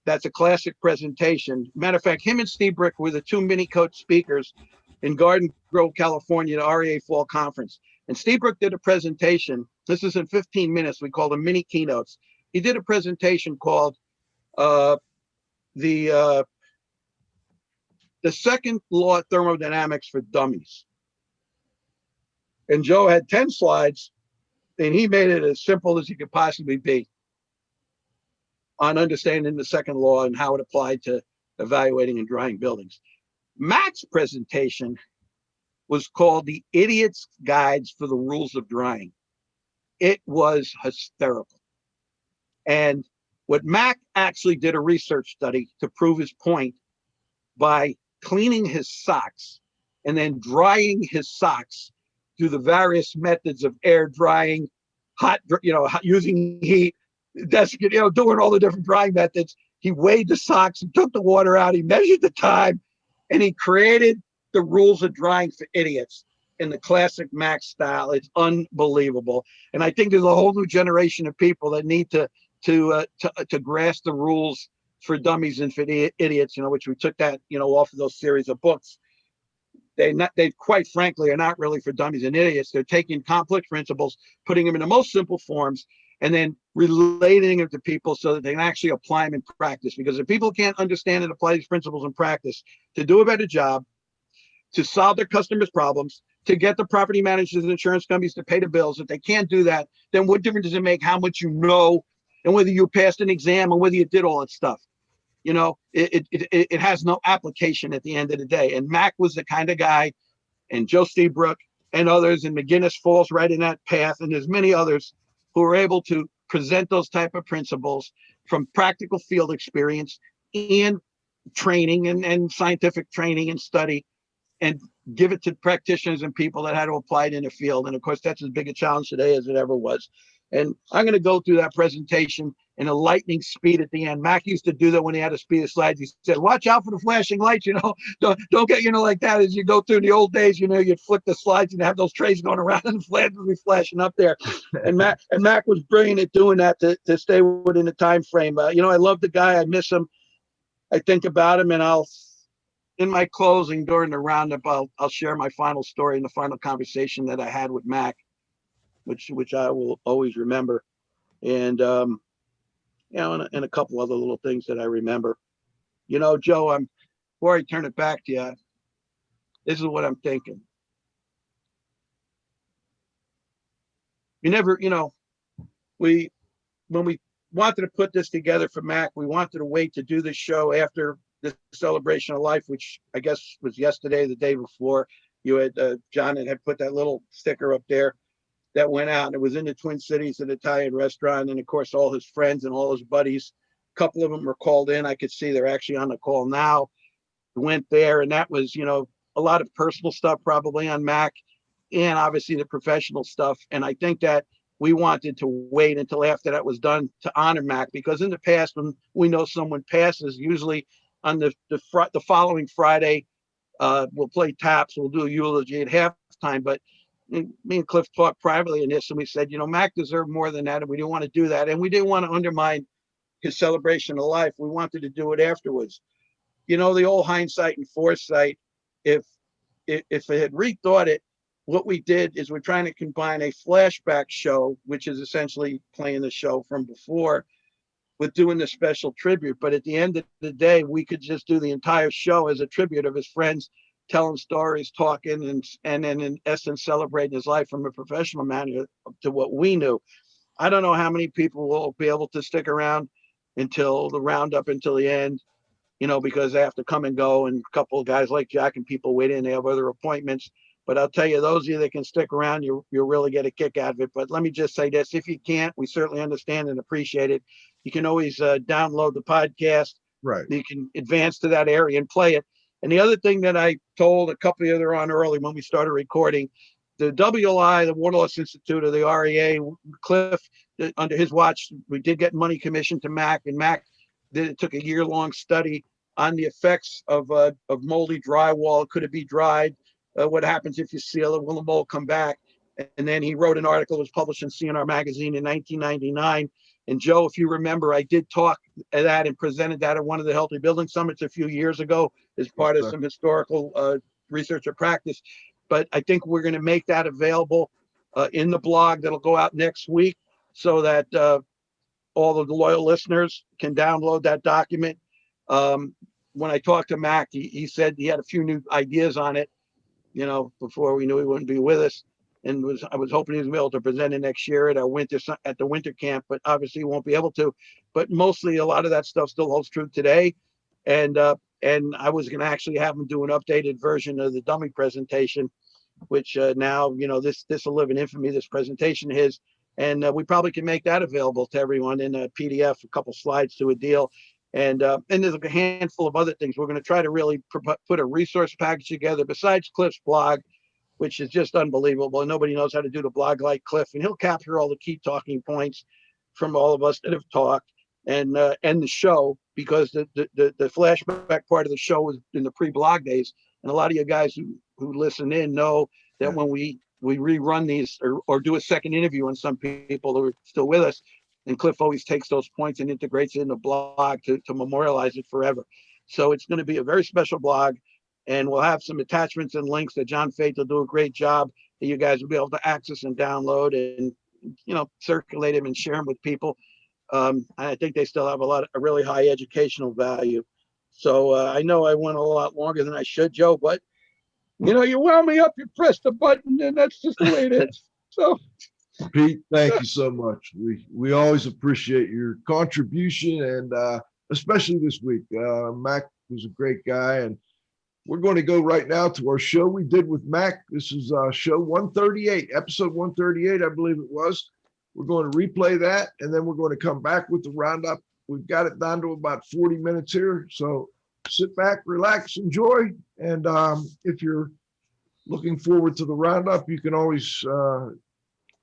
Speaker 7: that's a classic presentation. Matter of fact, him and Lstiburek were the two mini coach speakers in Garden Grove, California, the REA Fall Conference. And Lstiburek did a presentation. This is in 15 minutes. We call them mini keynotes. He did a presentation called the second law of thermodynamics for dummies. And Joe had 10 slides, and he made it as simple as he could possibly be on understanding the second law and how it applied to evaluating and drying buildings. Mac's presentation was called The Idiot's Guides for the Rules of Drying. It was hysterical. And what Mac actually did a research study to prove his point by cleaning his socks and then drying his socks through the various methods of air drying, hot, using heat, doing all the different drying methods. He weighed the socks and took the water out. He measured the time, and he created the rules of drying for idiots in the classic Mac style. It's unbelievable. And I think there's a whole new generation of people that need to grasp the rules for dummies and for idiots, which we took that, off of those series of books. They quite frankly are not really for dummies and idiots. They're taking complex principles, putting them in the most simple forms, and then relating them to people so that they can actually apply them in practice. Because if people can't understand and apply these principles in practice to do a better job, to solve their customers' problems, to get the property managers and insurance companies to pay the bills, if they can't do that, then what difference does it make how much you know and whether you passed an exam or whether you did all that stuff? It has no application at the end of the day. And Mac was the kind of guy, and Joe Lstiburek and others, and McGuinness falls right in that path, and there's many others who are able to present those type of principles from practical field experience and training and scientific training and study, and give it to practitioners and people that had to apply it in the field. And of course, that's as big a challenge today as it ever was. And I'm going to go through that presentation in a lightning speed at the end. Mac used to do that when he had a speed of slides. He said, watch out for the flashing lights, don't get, like that as you go through the old days, you'd flick the slides and have those trays going around and the flags would be flashing up there. And Mac was brilliant at doing that to stay within the time frame. I love the guy. I miss him. I think about him, and in my closing during the roundup, I'll share my final story and the final conversation that I had with Mac, which I will always remember. And, and a couple other little things that I remember. Joe, before I turn it back to you, this is what I'm thinking. You never, when we wanted to put this together for Mac, we wanted to wait to do this show after the celebration of life, which I guess was yesterday, the day before. You had, John had put that little sticker up there that went out, and it was in the Twin Cities, an Italian restaurant. And of course, all his friends and all his buddies, a couple of them were called in. I could see they're actually on the call now. Went there, and that was, a lot of personal stuff probably on Mac, and obviously the professional stuff. And I think that we wanted to wait until after that was done to honor Mac, because in the past, when we know someone passes, usually on the following Friday, we'll play taps, we'll do a eulogy at halftime. But me and Cliff talked privately in this, and we said, Mac deserved more than that, and we didn't want to do that, and we didn't want to undermine his celebration of life. We wanted to do it afterwards. The old hindsight and foresight. If it had rethought it, what we did is we're trying to combine a flashback show, which is essentially playing the show from before, with doing the special tribute. But at the end of the day, we could just do the entire show as a tribute of his friends, telling stories, talking, and in essence, celebrating his life from a professional manner to what we knew. I don't know how many people will be able to stick around until the roundup, until the end, because they have to come and go, and a couple of guys like Jack and people wait in, they have other appointments. But I'll tell you, those of you that can stick around, you'll really get a kick out of it. But let me just say this, if you can't, we certainly understand and appreciate it. You can always download the podcast.
Speaker 2: Right.
Speaker 7: You can advance to that area and play it. And the other thing that I told a couple of you on early when we started recording, the WLI, the Water Loss Institute of the REA, Cliff, under his watch, we did get money commissioned to Mac, and Mac took a year-long study on the effects of moldy drywall. Could it be dried? What happens if you seal it? Will the mold come back? And then he wrote an article that was published in CNR magazine in 1999. And Joe, if you remember, I did talk at that and presented that at one of the Healthy Building Summits a few years ago as part of some historical research or practice. But I think we're going to make that available in the blog that'll go out next week, so that all of the loyal listeners can download that document. When I talked to Mac, he said he had a few new ideas on it, before we knew he wouldn't be with us. And I was hoping he was able to present it next year at the winter camp, but obviously he won't be able to. But mostly a lot of that stuff still holds true today. And I was going to actually have him do an updated version of the dummy presentation, which now, this will live in infamy, this presentation is. And we probably can make that available to everyone in a PDF, a couple slides to a deal. And there's a handful of other things. We're going to try to really put a resource package together besides Cliff's blog, which is just unbelievable. Nobody knows how to do the blog like Cliff, and he'll capture all the key talking points from all of us that have talked, and the show, because the flashback part of the show was in the pre-blog days. And a lot of you guys who listen in know that when we rerun these or do a second interview on some people who are still with us, and Cliff always takes those points and integrates it in the blog to memorialize it forever. So it's going to be a very special blog, and we'll have some attachments and links that John Faith will do a great job that you guys will be able to access and download and, circulate them and share them with people. I think they still have a really high educational value. So I know I went a lot longer than I should, Joe, but you wound me up, you pressed the button, and that's just the way it is. So
Speaker 2: Pete, thank you so much. We always appreciate your contribution, and especially this week. Mac was a great guy, and we're going to go right now to our show we did with Mac. This is show 138, episode 138, I believe it was. We're going to replay that, and then we're going to come back with the roundup. We've got it down to about 40 minutes here, so sit back, relax, enjoy. And if you're looking forward to the roundup, you can always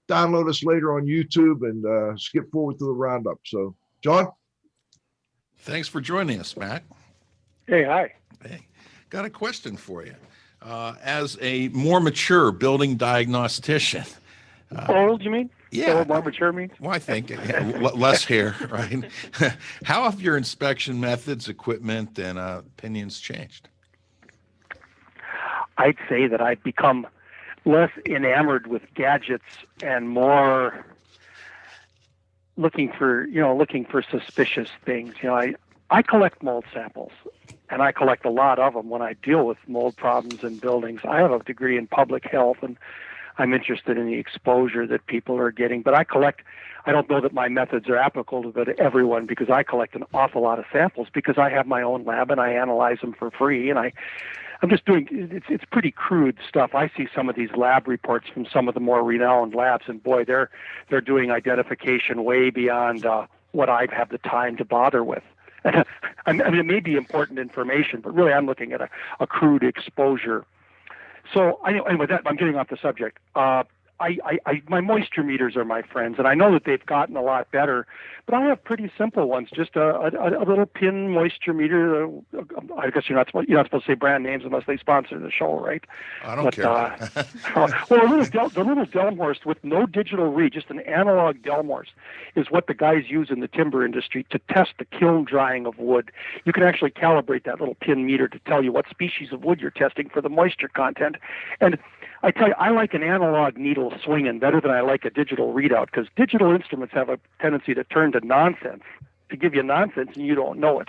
Speaker 2: download us later on YouTube and skip forward to the roundup. So, John?
Speaker 3: Thanks for joining us, Mac.
Speaker 4: Hey, hi.
Speaker 3: Hey, got a question for you. As a more mature building diagnostician.
Speaker 4: Old, you mean?
Speaker 3: Yeah.
Speaker 4: More mature means?
Speaker 3: Well, I think less hair, right? How have your inspection methods, equipment, and opinions changed?
Speaker 8: I'd say that I've become less enamored with gadgets and more looking for suspicious things. I collect mold samples, and I collect a lot of them when I deal with mold problems in buildings. I have a degree in public health, and I'm interested in the exposure that people are getting. But I don't know that my methods are applicable to everyone, because I collect an awful lot of samples because I have my own lab and I analyze them for free. And I'm just doing, it's pretty crude stuff. I see some of these lab reports from some of the more renowned labs, and boy, they're doing identification way beyond what I have the time to bother with. I mean, it may be important information, but really I'm looking at a crude exposure. So anyway, I'm getting off the subject. My moisture meters are my friends, and I know that they've gotten a lot better, but I have pretty simple ones, just a little pin moisture meter. I guess you're not supposed to say brand names unless they sponsor the show, right?
Speaker 3: I don't care.
Speaker 8: Well, the little Delmhorst with no digital read, just an analog Delmhorst, is what the guys use in the timber industry to test the kiln drying of wood. You can actually calibrate that little pin meter to tell you what species of wood you're testing for the moisture content. And I tell you, I like an analog needle swinging better than I like a digital readout, because digital instruments have a tendency to turn to nonsense, to give you nonsense, and you don't know it.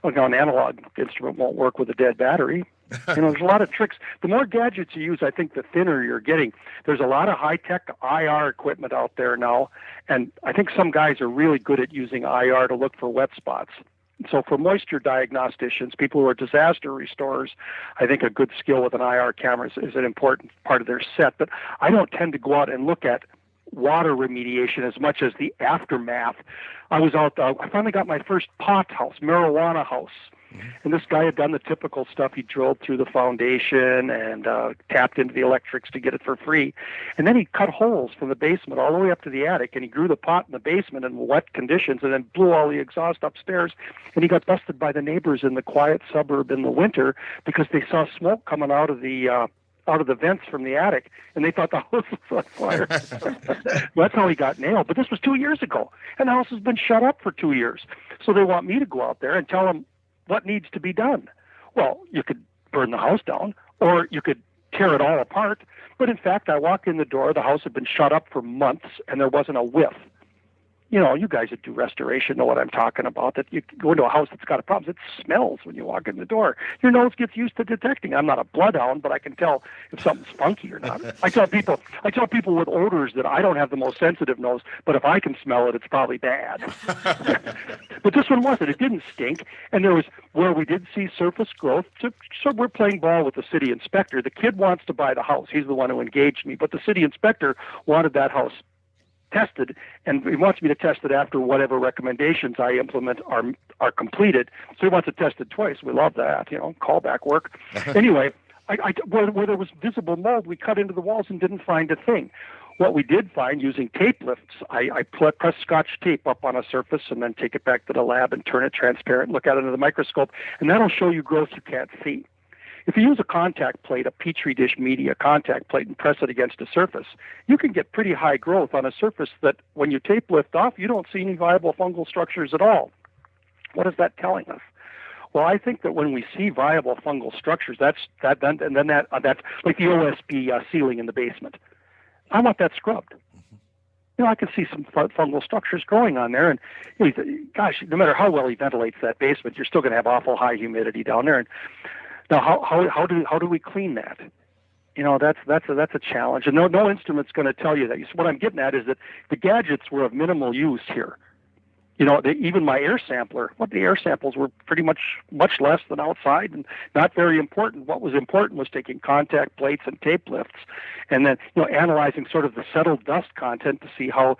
Speaker 8: Well, an analog instrument won't work with a dead battery. There's a lot of tricks. The more gadgets you use, I think the thinner you're getting. There's a lot of high-tech IR equipment out there now, and I think some guys are really good at using IR to look for wet spots. So for moisture diagnosticians, people who are disaster restorers, I think a good skill with an IR camera is an important part of their set. But I don't tend to go out and look at water remediation as much as the aftermath. I was out, I finally got my first pot house, marijuana house. And this guy had done the typical stuff. He drilled through the foundation and tapped into the electrics to get it for free. And then he cut holes from the basement all the way up to the attic, and he grew the pot in the basement in wet conditions and then blew all the exhaust upstairs. And he got busted by the neighbors in the quiet suburb in the winter because they saw smoke coming out of the out of the vents from the attic, and they thought the house was on fire. That's how he got nailed. But this was 2 years ago, and the house has been shut up for 2 years. So they want me to go out there and tell them what needs to be done. Well, you could burn the house down, or you could tear it all apart. But in fact, I walked in the door, the house had been shut up for months, and there wasn't a whiff. You know, you guys that do restoration know what I'm talking about, that you go into a house that's got a problem. It smells when you walk in the door. Your nose gets used to detecting. I'm not a bloodhound, but I can tell if something's funky or not. I tell people with odors that I don't have the most sensitive nose, but if I can smell it, it's probably bad. But this one wasn't. It didn't stink. And there was where we did see surface growth. So we're playing ball with the city inspector. The kid wants to buy the house. He's the one who engaged me. But the city inspector wanted that house tested, and he wants me to test it after whatever recommendations I implement are completed. So he wants it tested twice. We love that, callback work. Anyway, where there was visible mold, we cut into the walls and didn't find a thing. What we did find using tape lifts, I press Scotch tape up on a surface and then take it back to the lab and turn it transparent, look at it under the microscope, and that'll show you growth you can't see. If you use a contact plate, a Petri dish media contact plate, and press it against a surface, you can get pretty high growth on a surface that when you tape lift off, you don't see any viable fungal structures at all. What is that telling us? Well, I think that when we see viable fungal structures, that's like the OSB ceiling in the basement. I want that scrubbed. I can see some fungal structures growing on there, and gosh, no matter how well he ventilates that basement, you're still going to have awful high humidity down there. And now, how do we clean that? That's a challenge, and no instrument's going to tell you that. So what I'm getting at is that the gadgets were of minimal use here. Even my air sampler, the air samples were pretty much less than outside and not very important. What was important was taking contact plates and tape lifts, and then analyzing sort of the settled dust content to see how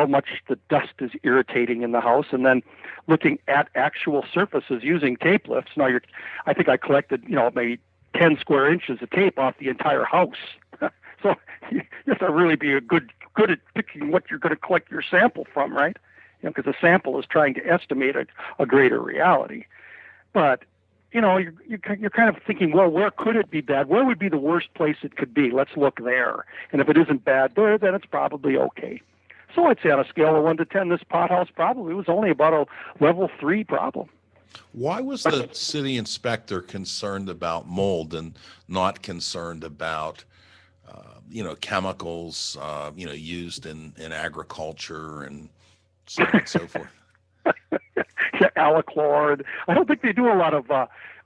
Speaker 8: much the dust is irritating in the house, and then looking at actual surfaces using tape lifts. Now, I think I collected maybe 10 square inches of tape off the entire house. So you have to really be good at picking what you're going to collect your sample from, right? Because a sample is trying to estimate a greater reality. But, you're kind of thinking, well, where could it be bad? Where would be the worst place it could be? Let's look there. And if it isn't bad there, then it's probably okay. So I'd say on a scale of 1 to 10, this pothouse probably was only about a level 3 problem.
Speaker 3: Why was the city inspector concerned about mold and not concerned about chemicals, used in agriculture and so on and so forth?
Speaker 8: Alachlor. I don't think they do a lot of.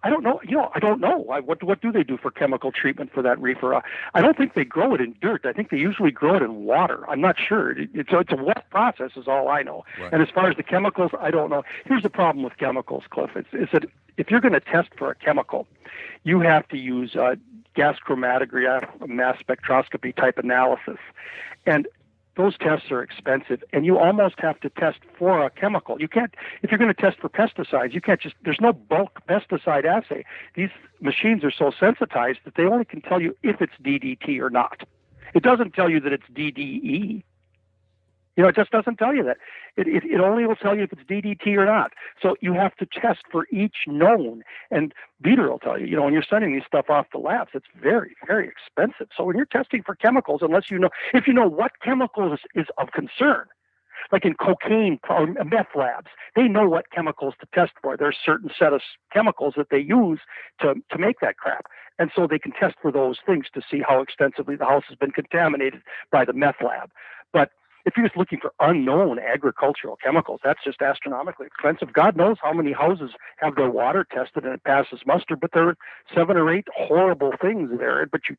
Speaker 8: I don't know. I don't know. What do they do for chemical treatment for that reefer? I don't think they grow it in dirt. I think they usually grow it in water. I'm not sure. It's a wet process, is all I know. Right. And as far as the chemicals, I don't know. Here's the problem with chemicals, Cliff. Is that if you're going to test for a chemical, you have to use gas chromatograph, mass spectroscopy type analysis, and those tests are expensive, and you almost have to test for a chemical. You can't, if you're going to test for pesticides, you can't there's no bulk pesticide assay. These machines are so sensitized that they only can tell you if it's DDT or not. It doesn't tell you that it's DDE. It just doesn't tell you that. It only will tell you if it's DDT or not. So you have to test for each known. And Peter will tell you, when you're sending these stuff off to labs, it's very, very expensive. So when you're testing for chemicals, if you know what chemical is of concern, like in cocaine or meth labs, they know what chemicals to test for. There's a certain set of chemicals that they use to make that crap. And so they can test for those things to see how extensively the house has been contaminated by the meth lab. But if you're just looking for unknown agricultural chemicals, that's just astronomically expensive. God knows how many houses have their water tested and it passes muster, but there are 7 or 8 horrible things there. But if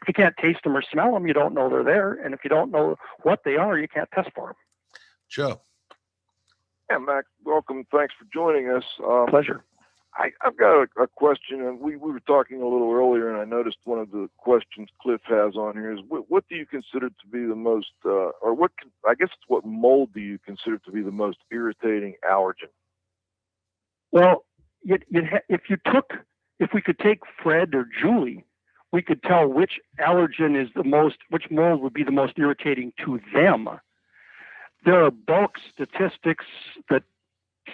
Speaker 8: you can't taste them or smell them, you don't know they're there. And if you don't know what they are, you can't test for them.
Speaker 3: Joe.
Speaker 2: Yeah, Mac, welcome. Thanks for joining us.
Speaker 8: Pleasure.
Speaker 2: I've got a question, and we were talking a little earlier, and I noticed one of the questions Cliff has on here is, what do you consider to be the most, what mold do you consider to be the most irritating allergen?
Speaker 8: Well, if we could take Fred or Julie, we could tell which allergen is which mold would be the most irritating to them. There are bulk statistics that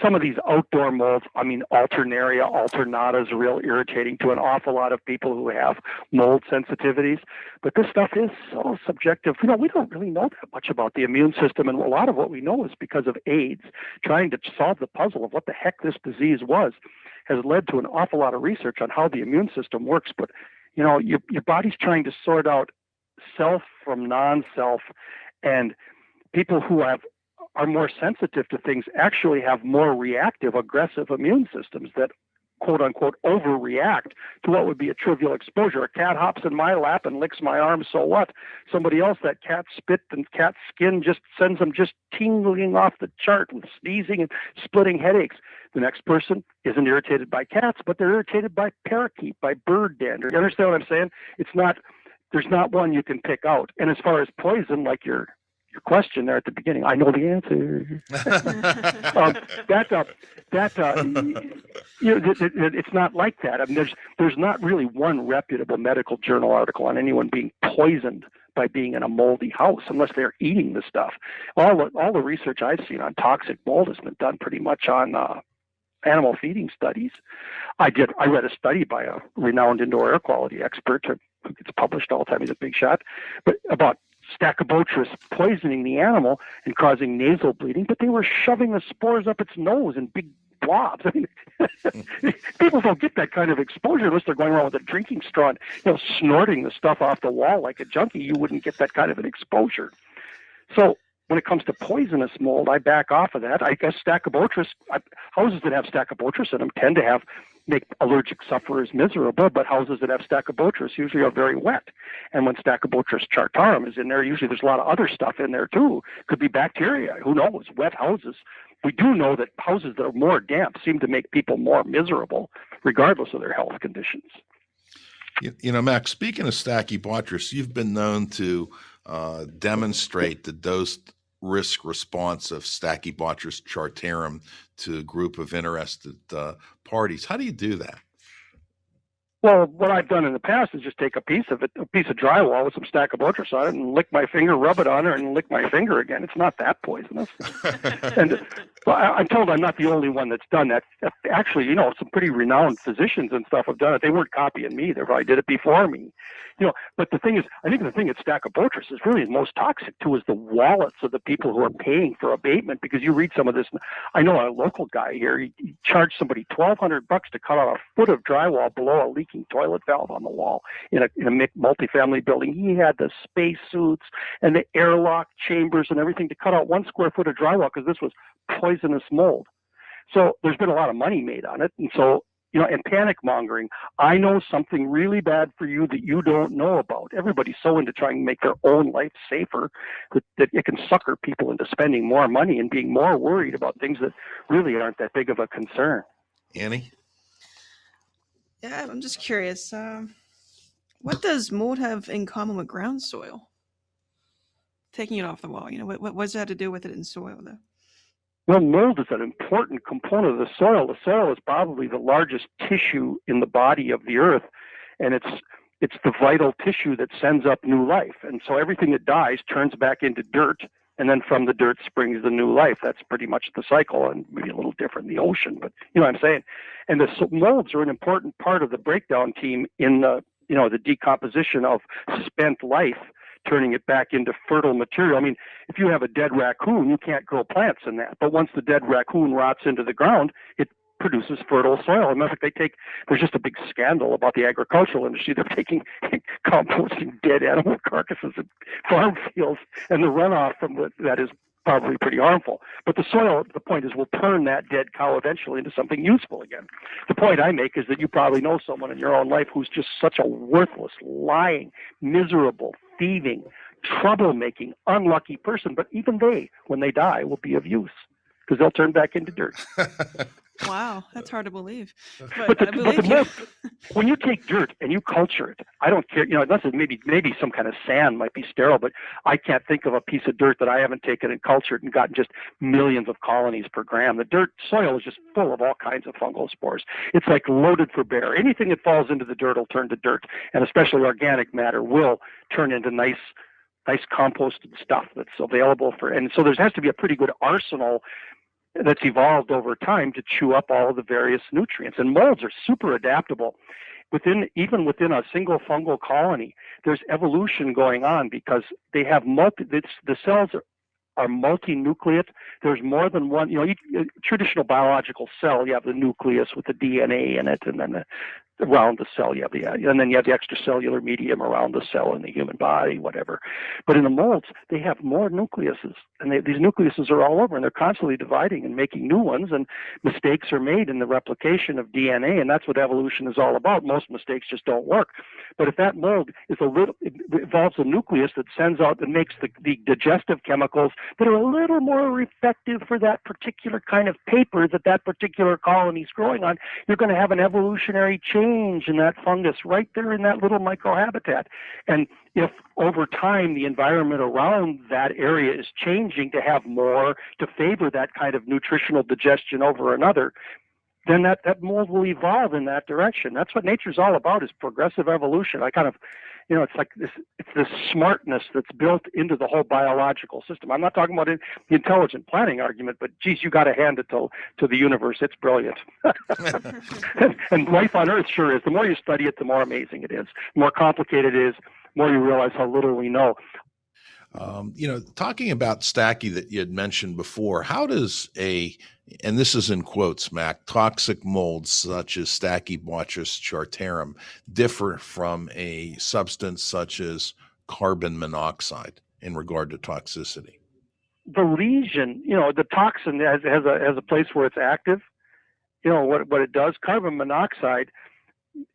Speaker 8: some of these outdoor molds, I mean, Alternaria alternata is real irritating to an awful lot of people who have mold sensitivities. But this stuff is so subjective. You know, we don't really know that much about the immune system, and a lot of what we know is because of AIDS. Trying to solve the puzzle of what the heck this disease was has led to an awful lot of research on how the immune system works. But, you know, your body's trying to sort out self from non-self, and people who are more sensitive to things actually have more reactive, aggressive immune systems that, quote unquote, overreact to what would be a trivial exposure. A cat hops in my lap and licks my arm, so what? Somebody else, that cat spit and cat skin just sends them just tingling off the chart with sneezing and splitting headaches. The next person isn't irritated by cats, but they're irritated by parakeet, by bird dander. You understand what I'm saying? There's not one you can pick out. And as far as poison, like your question there at the beginning, I know the answer. It's not like that. I mean, there's not really one reputable medical journal article on anyone being poisoned by being in a moldy house, unless they're eating the stuff. All the research I've seen on toxic mold has been done pretty much on animal feeding studies. I read a study by a renowned indoor air quality expert who gets published all the time. He's a big shot, but about Stachybotrys poisoning the animal and causing nasal bleeding, but they were shoving the spores up its nose in big blobs. I mean, people don't get that kind of exposure unless they're going around with a drinking straw and, you know, snorting the stuff off the wall like a junkie. You wouldn't get that kind of an exposure. So when it comes to poisonous mold, I back off of that. I guess Stachybotrys, houses that have Stachybotrys in them tend to make allergic sufferers miserable, but houses that have Stachybotrys usually are very wet. And when Stachybotrys chartarum is in there, usually there's a lot of other stuff in there too. Could be bacteria. Who knows? Wet houses. We do know that houses that are more damp seem to make people more miserable, regardless of their health conditions.
Speaker 3: You know, Mac, speaking of Stachybotrys, you've been known to demonstrate the dose risk response of Stachybotrys chartarum to a group of interested parties. How do you do that?
Speaker 8: Well, what I've done in the past is just take a piece of drywall with some Stachybotrys on it and lick my finger, rub it on her, and lick my finger again. It's not that poisonous. And I'm told I'm not the only one that's done that. Actually, you know, some pretty renowned physicians and stuff have done it. They weren't copying me. They probably did it before me. You know, but the thing is, I think the thing that Stachybotrys is really most toxic to is the wallets of the people who are paying for abatement. Because you read some of this, I know a local guy here, he charged somebody $1,200 to cut out a foot of drywall below a leaking toilet valve on the wall in a multifamily building. He had the space suits and the airlock chambers and everything to cut out 1 square foot of drywall because this was poisonous mold. So there's been a lot of money made on it. And so, you know, and panic mongering. I know something really bad for you that you don't know about. Everybody's so into trying to make their own life safer that it can sucker people into spending more money and being more worried about things that really aren't that big of a concern.
Speaker 3: Annie?
Speaker 9: Yeah, I'm just curious. What does mold have in common with ground soil? Taking it off the wall, you know, what does that have to do with it in soil, though?
Speaker 8: Well, mold is an important component of the soil. The soil is probably the largest tissue in the body of the earth, and it's the vital tissue that sends up new life. And so everything that dies turns back into dirt, and then from the dirt springs the new life. That's pretty much the cycle, and maybe a little different in the ocean, but you know what I'm saying. And the molds are an important part of the breakdown team in the, you know, the decomposition of spent life, turning it back into fertile material. I mean, if you have a dead raccoon, you can't grow plants in that. But once the dead raccoon rots into the ground, it produces fertile soil. And there's just a big scandal about the agricultural industry. They're composting dead animal carcasses in farm fields, and the runoff from that is probably pretty harmful. But the soil, the point is, will turn that dead cow eventually into something useful again. The point I make is that you probably know someone in your own life who's just such a worthless, lying, miserable, thieving, troublemaking, unlucky person. But even they, when they die, will be of use because they'll turn back into dirt.
Speaker 9: Wow, that's hard to believe. But I believe
Speaker 8: you. When you take dirt and you culture it, I don't care, you know, unless it maybe some kind of sand might be sterile, but I can't think of a piece of dirt that I haven't taken and cultured and gotten just millions of colonies per gram. The soil is just full of all kinds of fungal spores. It's like loaded for bear. Anything that falls into the dirt will turn to dirt, and especially organic matter will turn into nice composted stuff that's available for, and so there has to be a pretty good arsenal that's evolved over time to chew up all of the various nutrients. And molds are super adaptable. Even within a single fungal colony, there's evolution going on because they have the cells are multi-nucleate. There's more than one, traditional biological cell, you have the nucleus with the DNA in it, and then around the cell you have and then you have the extracellular medium around the cell in the human body, whatever. But in the molds, they have more nucleuses, and these nucleuses are all over, and they're constantly dividing and making new ones, and mistakes are made in the replication of DNA, and that's what evolution is all about. Most mistakes just don't work. But if that mold is it involves a nucleus that sends out and makes the digestive chemicals that are a little more effective for that particular kind of paper that particular colony is growing on, you're going to have an evolutionary change in that fungus right there in that little microhabitat. And if over time the environment around that area is changing to have more to favor that kind of nutritional digestion over another, then that mold will evolve in that direction. That's what nature's all about, is progressive evolution. I kind of, it's like it's this smartness that's built into the whole biological system. I'm not talking about the intelligent planning argument, but geez, you got to hand it to the universe. It's brilliant. and life on Earth sure is. The more you study it, the more amazing it is. The more complicated it is, the more you realize how little we know.
Speaker 3: Talking about Stacky that you had mentioned before, how does and this is in quotes, Mac, toxic molds such as Stachybotrys chartarum differ from a substance such as carbon monoxide in regard to toxicity?
Speaker 8: The lesion, the toxin has a place where it's active. What it does, carbon monoxide,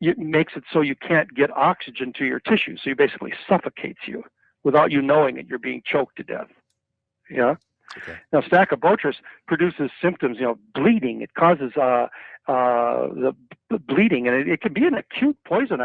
Speaker 8: it makes it so you can't get oxygen to your tissue. So it basically suffocates you. Without you knowing it, you're being choked to death. Yeah. Okay. Now, Stachybotrys produces symptoms, bleeding. It causes the bleeding, and it can be an acute poison.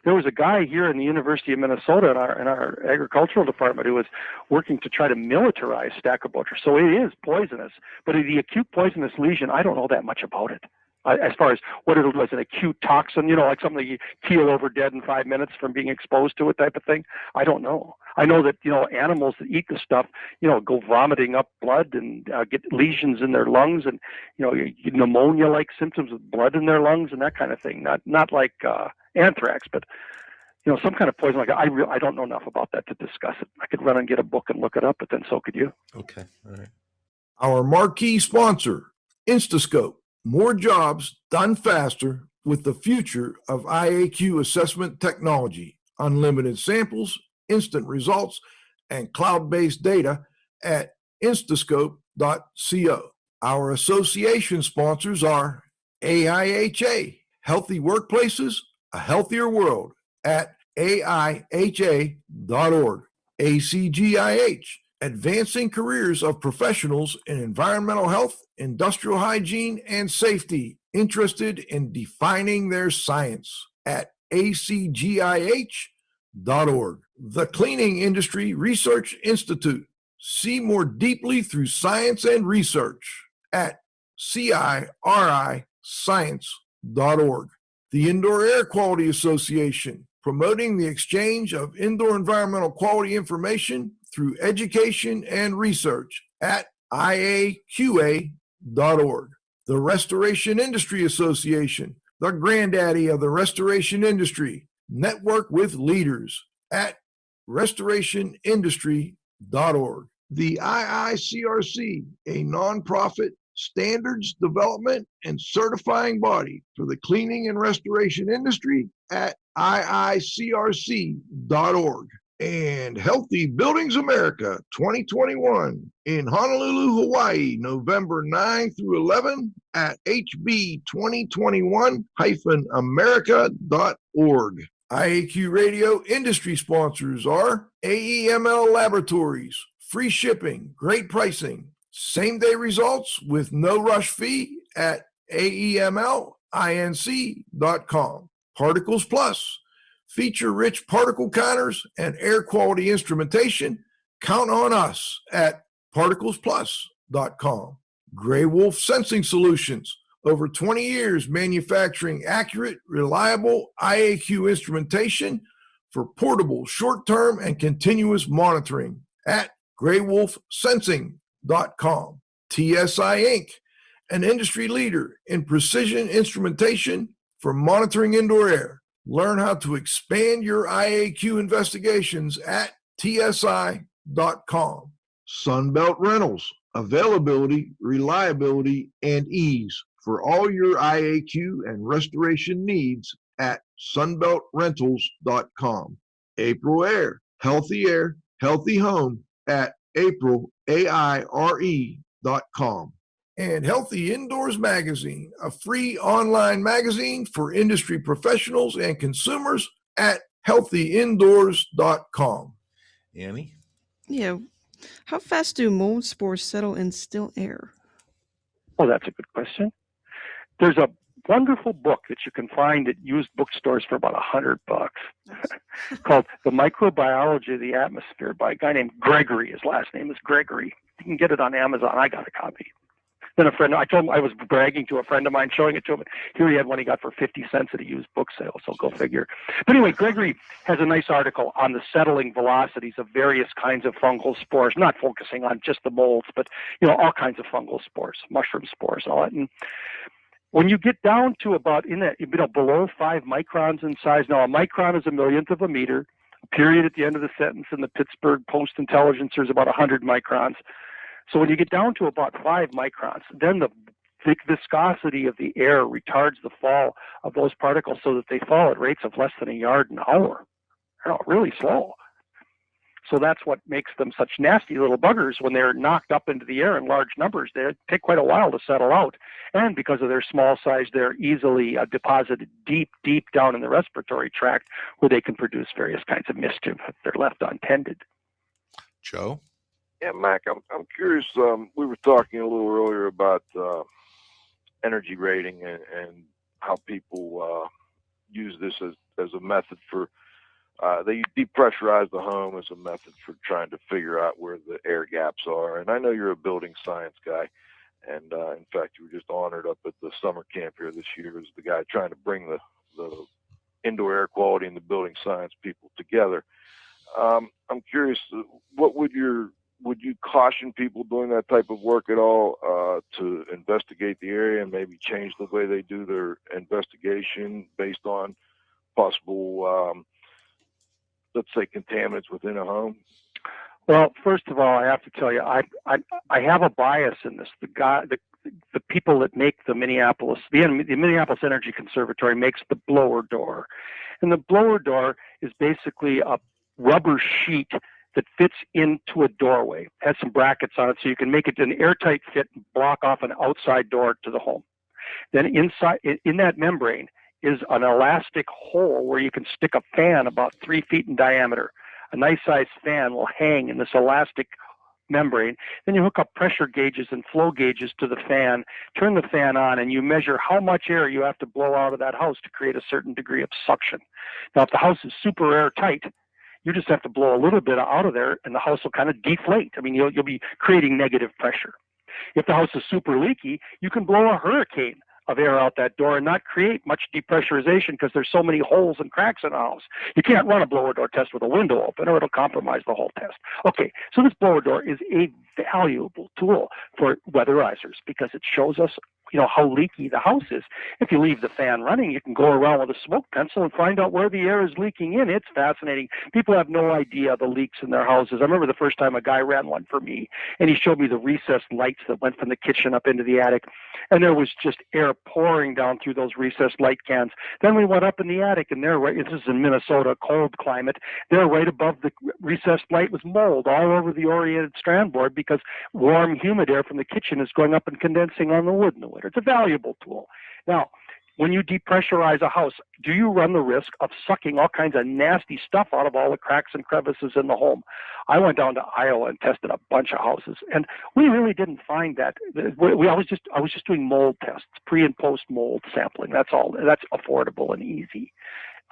Speaker 8: There was a guy here in the University of Minnesota in our agricultural department who was working to try to militarize Stachybotrys. So it is poisonous, but the acute poisonous lesion, I don't know that much about it. As far as what it'll do as an acute toxin, like something you keel over dead in 5 minutes from being exposed to it type of thing. I don't know. I know that, animals that eat the stuff, go vomiting up blood and get lesions in their lungs and, pneumonia-like symptoms with blood in their lungs and that kind of thing. Not like anthrax, but, some kind of poison like that. I don't know enough about that to discuss it. I could run and get a book and look it up, but then so could you.
Speaker 3: Okay. All right.
Speaker 2: Our marquee sponsor, Instascope. More jobs done faster with the future of IAQ assessment technology. Unlimited samples, instant results, and cloud-based data at instascope.co. Our association sponsors are AIHA, Healthy Workplaces, A Healthier World at AIHA.org. ACGIH, Advancing Careers of Professionals in Environmental Health, Industrial Hygiene, and Safety, interested in defining their science at acgih.org. The Cleaning Industry Research Institute. See more deeply through science and research at CIRIScience.org. The Indoor Air Quality Association, promoting the exchange of indoor environmental quality information through education and research at IAQA.org. The Restoration Industry Association, the granddaddy of the restoration industry, network with leaders at restorationindustry.org. The IICRC, a nonprofit standards development and certifying body for the cleaning and restoration industry at IICRC.org. And Healthy Buildings America 2021 in Honolulu, Hawaii, November 9 through 11 at hb2021-america.org. IAQ Radio industry sponsors are AEML Laboratories, free shipping, great pricing, same-day results with no rush fee at aemlinc.com. Particles Plus, feature-rich particle counters and air quality instrumentation. Count on us at particlesplus.com. Gray Wolf Sensing Solutions, over 20 years manufacturing accurate, reliable IAQ instrumentation for portable, short-term, and continuous monitoring at graywolfsensing.com. TSI Inc., an industry leader in precision instrumentation for monitoring indoor air. Learn how to expand your IAQ investigations at tsi.com. Sunbelt Rentals, availability, reliability, and ease for all your IAQ and restoration needs at sunbeltrentals.com. April Air, healthy home at aprilaire.com. And Healthy Indoors Magazine, a free online magazine for industry professionals and consumers at healthyindoors.com.
Speaker 3: Annie?
Speaker 9: Yeah. How fast do mold spores settle in still air?
Speaker 8: Oh, that's a good question. There's a wonderful book that you can find at used bookstores for about $100 called The Microbiology of the Atmosphere by a guy named Gregory. His last name is Gregory. You can get it on Amazon. I got a copy. Then I told him, I was bragging to a friend of mine, showing it to him. Here he had one he got for 50 cents at a used book sale, so go figure. But anyway, Gregory has a nice article on the settling velocities of various kinds of fungal spores, not focusing on just the molds, but all kinds of fungal spores, mushroom spores, all that. And when you get down to about below 5 microns in size, now a micron is a millionth of a meter. A period at the end of the sentence in the Pittsburgh Post-Intelligencer is about 100 microns. So when you get down to about 5 microns, then the viscosity of the air retards the fall of those particles so that they fall at rates of less than a yard an hour. Really slow. So that's what makes them such nasty little buggers. When they're knocked up into the air in large numbers, they take quite a while to settle out. And because of their small size, they're easily deposited deep, deep down in the respiratory tract where they can produce various kinds of mischief if they're left untended.
Speaker 3: Joe?
Speaker 10: Yeah, Mac, I'm curious. We were talking a little earlier about energy rating and how people use this as a method for, they depressurize the home as a method for trying to figure out where the air gaps are. And I know you're a building science guy. And in fact, you were just honored up at the summer camp here this year as the guy trying to bring the indoor air quality and the building science people together. I'm curious, would you caution people doing that type of work at all to investigate the area and maybe change the way they do their investigation based on possible, let's say, contaminants within a home?
Speaker 8: Well, first of all, I have to tell you, I have a bias in this. The people that make the Minneapolis Energy Conservatory makes the blower door, and the blower door is basically a rubber sheet that fits into a doorway, has some brackets on it so you can make it an airtight fit and block off an outside door to the home. Then inside, in that membrane, is an elastic hole where you can stick a fan about 3 feet in diameter. A nice sized fan will hang in this elastic membrane. Then you hook up pressure gauges and flow gauges to the fan, turn the fan on, and you measure how much air you have to blow out of that house to create a certain degree of suction. Now, if the house is super airtight, you just have to blow a little bit out of there and the house will kind of deflate. I mean, you'll be creating negative pressure. If the house is super leaky, you can blow a hurricane of air out that door and not create much depressurization because there's so many holes and cracks in the house. You can't run a blower door test with a window open or it'll compromise the whole test. Okay, so this blower door is a valuable tool for weatherizers because it shows us how leaky the house is. If you leave the fan running, you can go around with a smoke pencil and find out where the air is leaking in. It's fascinating. People have no idea the leaks in their houses. I remember the first time a guy ran one for me, and he showed me the recessed lights that went from the kitchen up into the attic, and there was just air pouring down through those recessed light cans. Then we went up in the attic, and this is in Minnesota, cold climate, there right above the recessed light was mold all over the oriented strand board because warm, humid air from the kitchen is going up and condensing on the wood in the winter. It's a valuable tool. Now, when you depressurize a house, do you run the risk of sucking all kinds of nasty stuff out of all the cracks and crevices in the home? I went down to Iowa and tested a bunch of houses, and we really didn't find that. I was just doing mold tests, pre and post mold sampling. That's all. That's affordable and easy.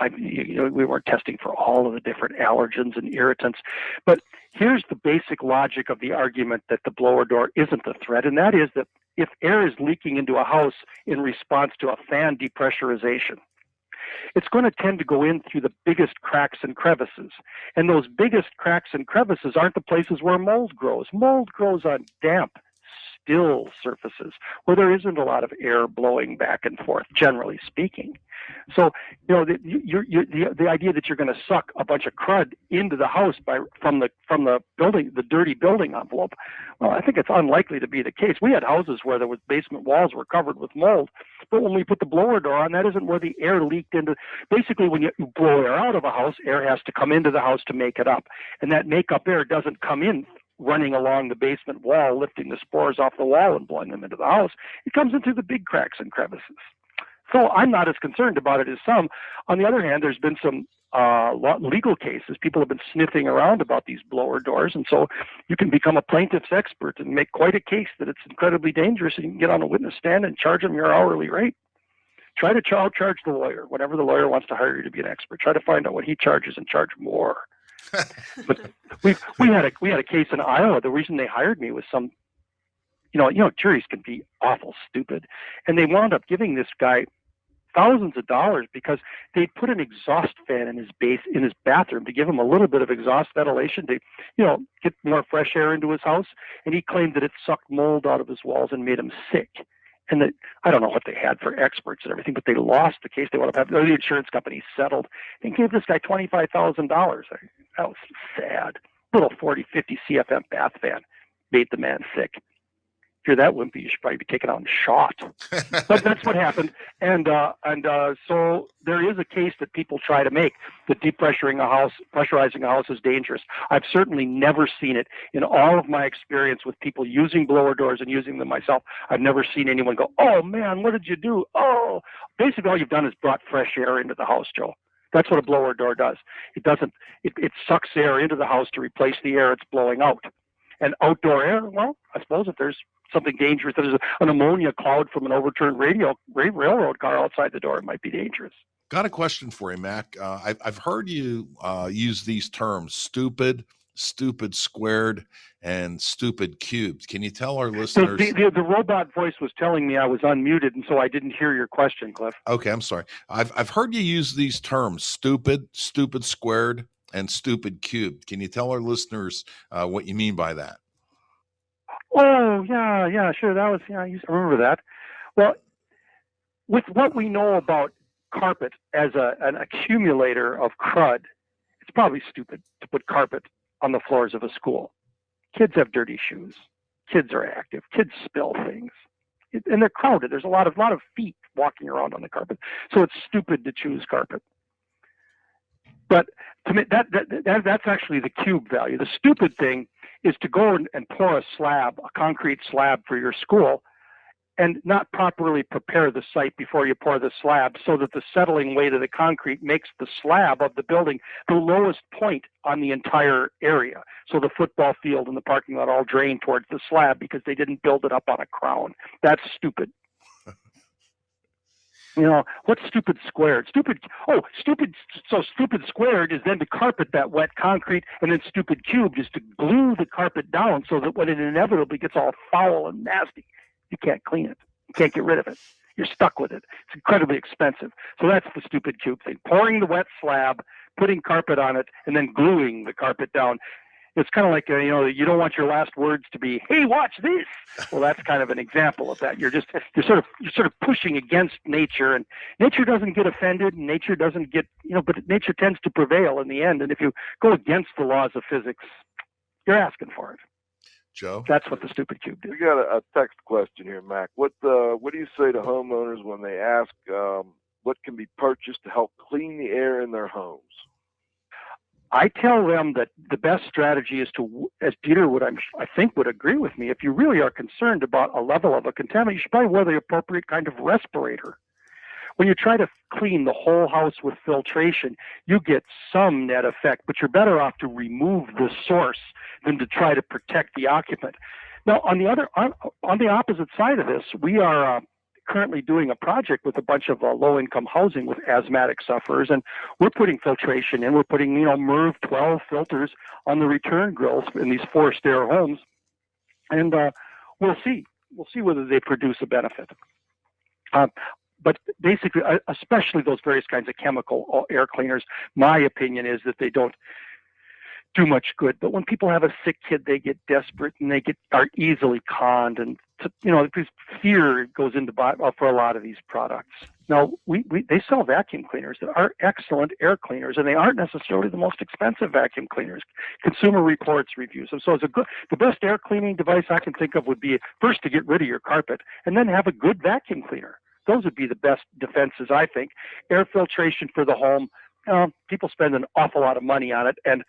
Speaker 8: We weren't testing for all of the different allergens and irritants. But here's the basic logic of the argument that the blower door isn't a threat, and that is that if air is leaking into a house in response to a fan depressurization, it's going to tend to go in through the biggest cracks and crevices. And those biggest cracks and crevices aren't the places where mold grows. Mold grows on damp, still surfaces where there isn't a lot of air blowing back and forth, generally speaking. So, the idea that you're going to suck a bunch of crud into the house from the building, the dirty building envelope, well, I think it's unlikely to be the case. We had houses where the basement walls were covered with mold, but when we put the blower door on, that isn't where the air leaked into. Basically, when you blow air out of a house, air has to come into the house to make it up, and that make-up air doesn't come in running along the basement wall, lifting the spores off the wall and blowing them into the house. It comes into the big cracks and crevices. So I'm not as concerned about it as some. On the other hand, there's been some legal cases. People have been sniffing around about these blower doors, and so you can become a plaintiff's expert and make quite a case that it's incredibly dangerous, and you can get on a witness stand and charge them your hourly rate. Try to charge the lawyer. Whenever the lawyer wants to hire you to be an expert, try to find out what he charges and charge more. But we had a case in Iowa. The reason they hired me was some, juries can be awful stupid, and they wound up giving this guy thousands of dollars because they put an exhaust fan in his bathroom to give him a little bit of exhaust ventilation to, get more fresh air into his house. And he claimed that it sucked mold out of his walls and made him sick. And that, I don't know what they had for experts and everything, but they lost the case. They wound up having the insurance company settled and gave this guy $25,000. That was sad. Little 40, 50 CFM bath fan made the man sick. If you're that wimpy, you should probably be taken out and shot. But that's what happened. And so there is a case that people try to make that pressurizing a house is dangerous. I've certainly never seen it in all of my experience with people using blower doors and using them myself. I've never seen anyone go, "Oh man, what did you do?" Oh, basically all you've done is brought fresh air into the house, Joe. That's what a blower door does. It sucks air into the house to replace the air it's blowing out. And outdoor air, well, I suppose if there's something dangerous, there's an ammonia cloud from an overturned railroad car outside the door, it might be dangerous.
Speaker 3: Got a question for you, Mac. I've heard you use these terms: stupid squared, and stupid cubed. Can you tell our listeners?
Speaker 8: The robot voice was telling me I was unmuted, and so I didn't hear your question, Cliff.
Speaker 3: Okay, I'm sorry. I've heard you use these terms: stupid squared, and stupid cubed. Can you tell our listeners what you mean by that?
Speaker 8: Oh, yeah, sure. That was, I remember that. Well, with what we know about carpet as an accumulator of crud, it's probably stupid to put carpet on the floors of a school. Kids have dirty shoes. Kids are active. Kids spill things. And they're crowded. There's a lot of feet walking around on the carpet. So it's stupid to choose carpet. But to me, that's actually the cube value. The stupid thing is to go and pour a concrete slab for your school, and not properly prepare the site before you pour the slab, so that the settling weight of the concrete makes the slab of the building the lowest point on the entire area. So the football field and the parking lot all drain towards the slab because they didn't build it up on a crown. That's stupid. What's stupid squared? Stupid squared is then to carpet that wet concrete, and then stupid cubed is to glue the carpet down so that when it inevitably gets all foul and nasty, you can't clean it. You can't get rid of it. You're stuck with it. It's incredibly expensive. So that's the stupid cube thing. Pouring the wet slab, putting carpet on it, and then gluing the carpet down. It's kind of like, you don't want your last words to be, "Hey, watch this." Well, that's kind of an example of that. You're sort of pushing against nature, and nature doesn't get offended, and nature doesn't get, but nature tends to prevail in the end. And if you go against the laws of physics, you're asking for it.
Speaker 3: Joe?
Speaker 8: That's what the stupid cube did.
Speaker 10: We got a text question here, Mac. What do you say to homeowners when they ask what can be purchased to help clean the air in their homes?
Speaker 8: I tell them that the best strategy is to, as Peter would agree with me, if you really are concerned about a level of a contaminant, you should probably wear the appropriate kind of respirator. When you try to clean the whole house with filtration, you get some net effect, but you're better off to remove the source than to try to protect the occupant. Now, on the opposite side of this, we are currently doing a project with a bunch of low-income housing with asthmatic sufferers, and we're putting filtration in. We're putting, MERV 12 filters on the return grills in these forced air homes, and we'll see whether they produce a benefit. But basically, especially those various kinds of chemical air cleaners, my opinion is that they don't do much good. But when people have a sick kid, they get desperate and are easily conned, and because fear goes into for a lot of these products. Now, they sell vacuum cleaners that are excellent air cleaners, and they aren't necessarily the most expensive vacuum cleaners. Consumer Reports reviews them. So the best air cleaning device I can think of would be first to get rid of your carpet, and then have a good vacuum cleaner. Those would be the best defenses, I think. Air filtration for the home, people spend an awful lot of money on it, and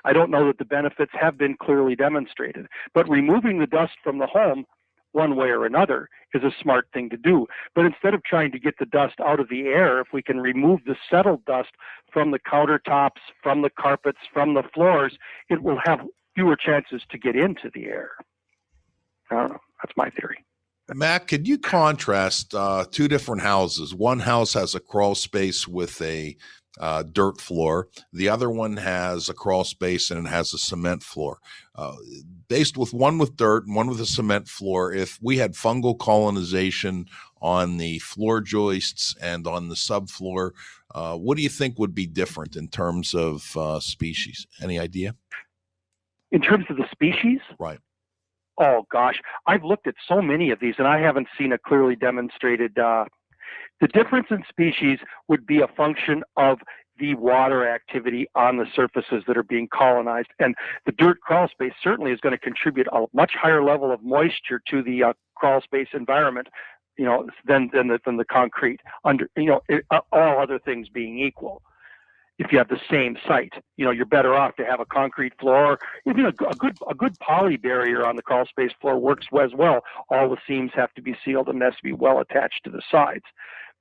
Speaker 8: I don't know that the benefits have been clearly demonstrated. But removing the dust from the home, one way or another, is a smart thing to do. But instead of trying to get the dust out of the air, if we can remove the settled dust from the countertops, from the carpets, from the floors, it will have fewer chances to get into the air. I don't know. That's my theory.
Speaker 3: Mac, could you contrast two different houses? One house has a crawl space with a dirt floor. The other one has a crawl space and it has a cement floor. Based with one with dirt and one with a cement floor, if we had fungal colonization on the floor joists and on the subfloor, what do you think would be different in terms of species? Any idea?
Speaker 8: In terms of the species?
Speaker 3: Right.
Speaker 8: Oh, gosh. I've looked at so many of these, and I haven't seen a clearly demonstrated. The difference in species would be a function of the water activity on the surfaces that are being colonized. And the dirt crawl space certainly is going to contribute a much higher level of moisture to the crawl space environment, than the concrete, all other things being equal. If you have the same site, you're better off to have a concrete floor. Even a good poly barrier on the crawl space floor works as well. All the seams have to be sealed and has to be well attached to the sides.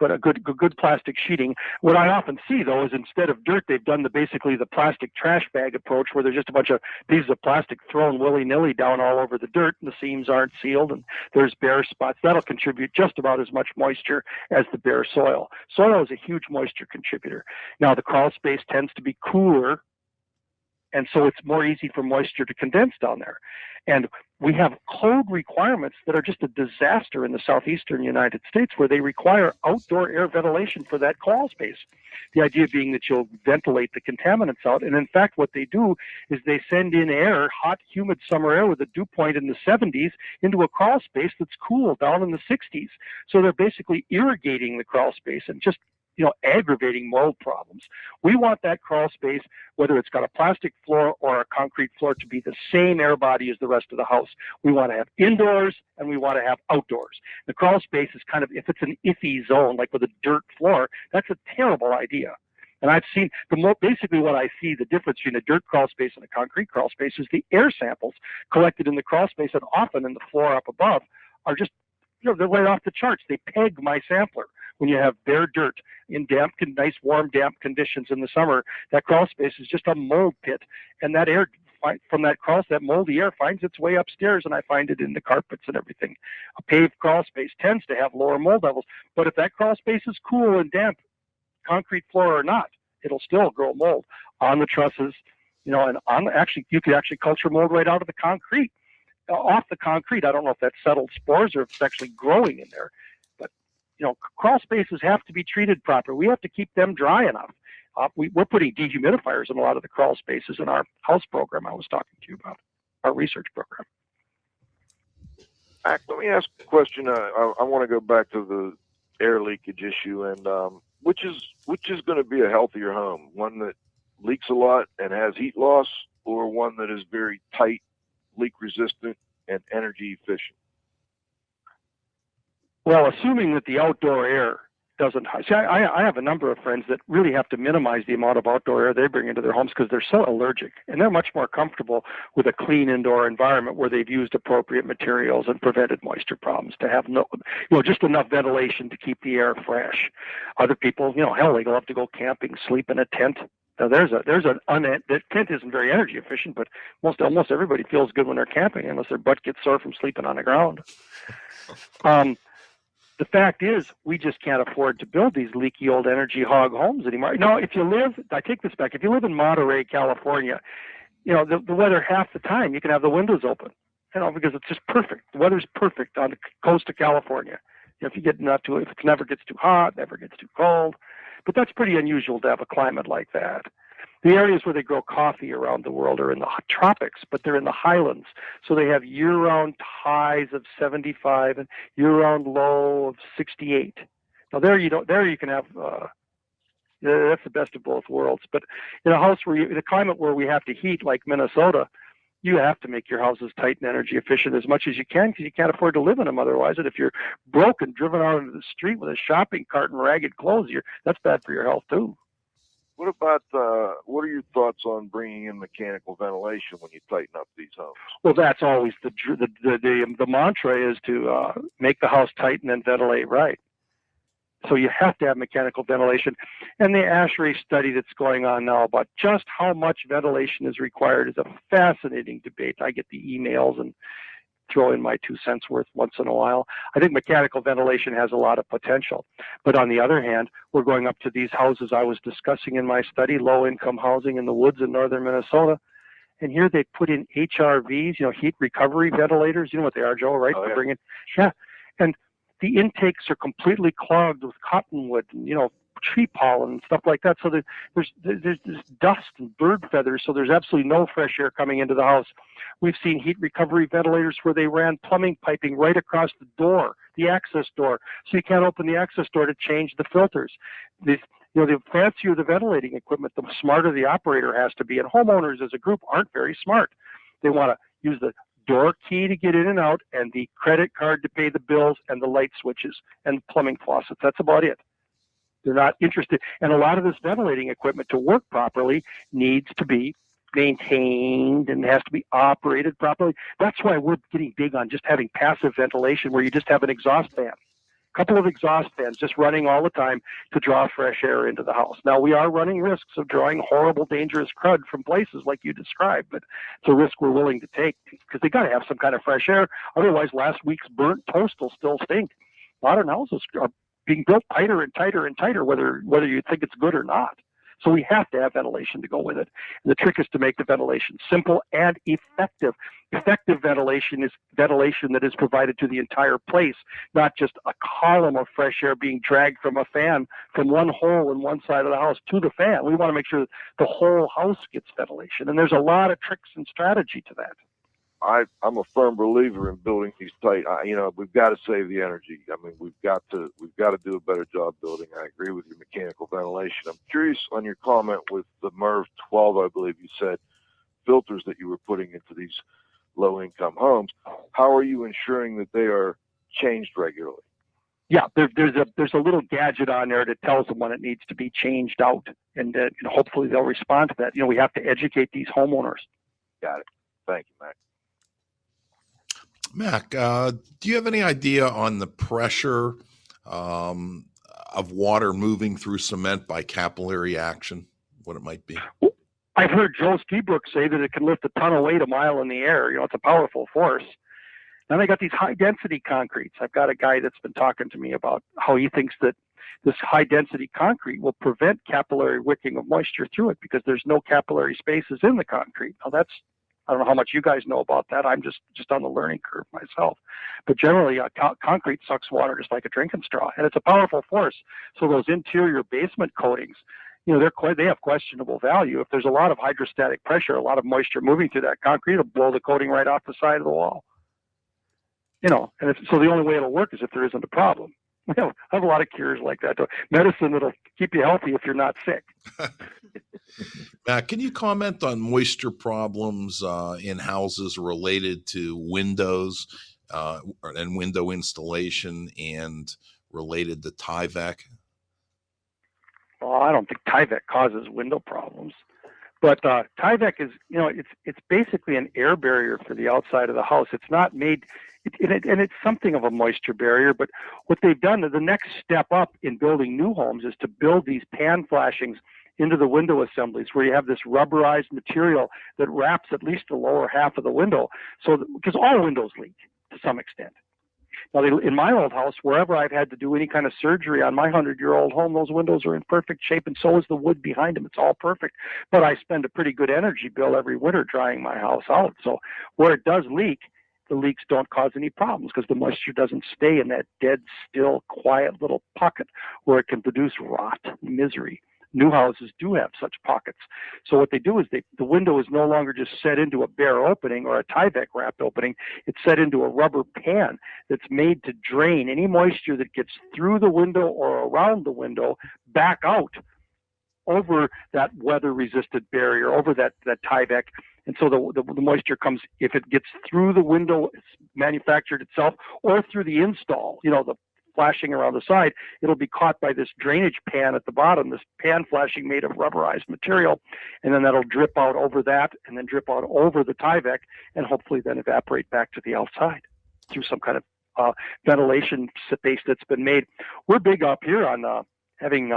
Speaker 8: But a good plastic sheeting. What I often see, though, is instead of dirt, they've done basically the plastic trash bag approach, where there's just a bunch of pieces of plastic thrown willy-nilly down all over the dirt, and the seams aren't sealed, and there's bare spots. That'll contribute just about as much moisture as the bare soil. Soil is a huge moisture contributor. Now, the crawl space tends to be cooler, and so it's more easy for moisture to condense down there. And we have code requirements that are just a disaster in the southeastern United States, where they require outdoor air ventilation for that crawl space. The idea being that you'll ventilate the contaminants out. And in fact, what they do is they send in air, hot, humid summer air with a dew point in the 70s, into a crawl space that's cool down in the 60s. So they're basically irrigating the crawl space and just aggravating mold problems. We want that crawl space, whether it's got a plastic floor or a concrete floor, to be the same air body as the rest of the house. We want to have indoors and we want to have outdoors. The crawl space is kind of, if it's an iffy zone, like with a dirt floor, that's a terrible idea. And I've seen basically what I see, the difference between a dirt crawl space and a concrete crawl space, is the air samples collected in the crawl space and often in the floor up above are just, they're right off the charts. They peg my sampler. When you have bare dirt in nice, warm, damp conditions in the summer, that crawl space is just a mold pit. And that air from that moldy air finds its way upstairs, and I find it in the carpets and everything. A paved crawl space tends to have lower mold levels. But if that crawl space is cool and damp, concrete floor or not, it'll still grow mold on the trusses, and you could actually culture mold right out of the concrete. Off the concrete, I don't know if that's settled spores or if it's actually growing in there. Crawl spaces have to be treated properly. We have to keep them dry enough. We're putting dehumidifiers in a lot of the crawl spaces in our house program I was talking to you about, our research program.
Speaker 10: Mac, let me ask a question. I want to go back to the air leakage issue, and which is going to be a healthier home? One that leaks a lot and has heat loss, or one that is very tight, leak resistant, and energy efficient?
Speaker 8: Well, assuming that the outdoor air doesn't. See, I have a number of friends that really have to minimize the amount of outdoor air they bring into their homes because they're so allergic, and they're much more comfortable with a clean indoor environment where they've used appropriate materials and prevented moisture problems to have just enough ventilation to keep the air fresh. Other people, hell, they love to go camping, sleep in a tent. Now, the tent isn't very energy efficient, but almost everybody feels good when they're camping, unless their butt gets sore from sleeping on the ground. The fact is, we just can't afford to build these leaky old energy hog homes anymore. Now, I take this back, if you live in Monterey, California, the weather half the time, you can have the windows open, because it's just perfect. The weather's perfect on the coast of California. If you get if it never gets too hot, never gets too cold. But that's pretty unusual to have a climate like that. The areas where they grow coffee around the world are in the tropics, but they're in the highlands. So they have year-round highs of 75 and year-round low of 68. Now there you can have, that's the best of both worlds. But in a house in a climate where we have to heat like Minnesota, you have to make your houses tight and energy efficient as much as you can, because you can't afford to live in them otherwise. And if you're broken, driven out into the street with a shopping cart and ragged clothes, that's bad for your health too.
Speaker 10: What about, what are your thoughts on bringing in mechanical ventilation when you tighten up these homes?
Speaker 8: Well, that's always the mantra is to make the house tight and then ventilate right. So you have to have mechanical ventilation. And the ASHRAE study that's going on now about just how much ventilation is required is a fascinating debate. I get the emails and throw in my 2 cents worth once in a while. I think mechanical ventilation has a lot of potential. But on the other hand, we're going up to these houses I was discussing in my study, low-income housing in the woods in northern Minnesota. And here they put in HRVs, heat recovery ventilators. You know what they are, Joe, right?
Speaker 10: Oh, yeah.
Speaker 8: Yeah. And the intakes are completely clogged with cottonwood and, tree pollen and stuff like that. So there's dust and bird feathers. So there's absolutely no fresh air coming into the house. We've seen heat recovery ventilators where they ran plumbing piping right across the door, the access door. So you can't open the access door to change the filters. The fancier the ventilating equipment, the smarter the operator has to be. And homeowners as a group aren't very smart. They want to use the door key to get in and out, and the credit card to pay the bills, and the light switches and plumbing faucets. That's about it. They're not interested. And a lot of this ventilating equipment to work properly needs to be maintained and has to be operated properly. That's why we're getting big on just having passive ventilation where you just have an exhaust fan. Couple of exhaust fans just running all the time to draw fresh air into the house. Now, we are running risks of drawing horrible, dangerous crud from places like you described, but it's a risk we're willing to take because they got to have some kind of fresh air. Otherwise, last week's burnt toast will still stink. Modern houses are being built tighter and tighter and tighter, whether you think it's good or not. So we have to have ventilation to go with it. And the trick is to make the ventilation simple and effective. Effective ventilation is ventilation that is provided to the entire place, not just a column of fresh air being dragged from a fan from one hole in one side of the house to the fan. We want to make sure the whole house gets ventilation. And there's a lot of tricks and strategy to that.
Speaker 10: I'm a firm believer in building these tight. We've got to save the energy. I mean, we've got to do a better job building. I agree with your mechanical ventilation. I'm curious on your comment with the MERV 12, I believe you said, filters that you were putting into these low-income homes. How are you ensuring that they are changed regularly?
Speaker 8: Yeah, there's a little gadget on there that tells them when it needs to be changed out, and hopefully they'll respond to that. We have to educate these homeowners.
Speaker 10: Got it. Thank you, Mac.
Speaker 3: Mac, do you have any idea on the pressure of water moving through cement by capillary action, what it might be?
Speaker 8: I've heard Joe Lstiburek say that it can lift a ton of weight a mile in the air. It's a powerful force. Then I got these high-density concretes. I've got a guy that's been talking to me about how he thinks that this high-density concrete will prevent capillary wicking of moisture through it because there's no capillary spaces in the concrete. Now, I don't know how much you guys know about that. I'm just on the learning curve myself. But generally, concrete sucks water just like a drinking straw, and it's a powerful force. So those interior basement coatings, they have questionable value. If there's a lot of hydrostatic pressure, a lot of moisture moving through that concrete, it'll blow the coating right off the side of the wall. So the only way it'll work is if there isn't a problem. I have a lot of cures like that. Medicine that'll keep you healthy if you're not sick.
Speaker 3: Matt, can you comment on moisture problems in houses related to windows and window installation and related to Tyvek?
Speaker 8: Well, I don't think Tyvek causes window problems, but Tyvek is, it's basically an air barrier for the outside of the house. It's not made. And it's something of a moisture barrier, but what they've done, the next step up in building new homes is to build these pan flashings into the window assemblies where you have this rubberized material that wraps at least the lower half of the window, because all windows leak to some extent. Now, in my old house, wherever I've had to do any kind of surgery on my 100-year-old home, those windows are in perfect shape, and so is the wood behind them. It's all perfect. But I spend a pretty good energy bill every winter drying my house out. So where it does leak, the leaks don't cause any problems because the moisture doesn't stay in that dead, still, quiet little pocket where it can produce rot, misery. New houses do have such pockets. So what they do is the window is no longer just set into a bare opening or a Tyvek wrapped opening. It's set into a rubber pan that's made to drain any moisture that gets through the window or around the window back out over that weather-resistant barrier, over that Tyvek. And so the moisture comes, if it gets through the window, it's manufactured itself, or through the install, the flashing around the side, it'll be caught by this drainage pan at the bottom, this pan flashing made of rubberized material, and then that'll drip out over that, and then drip out over the Tyvek, and hopefully then evaporate back to the outside through some kind of ventilation base that's been made. We're big up here on having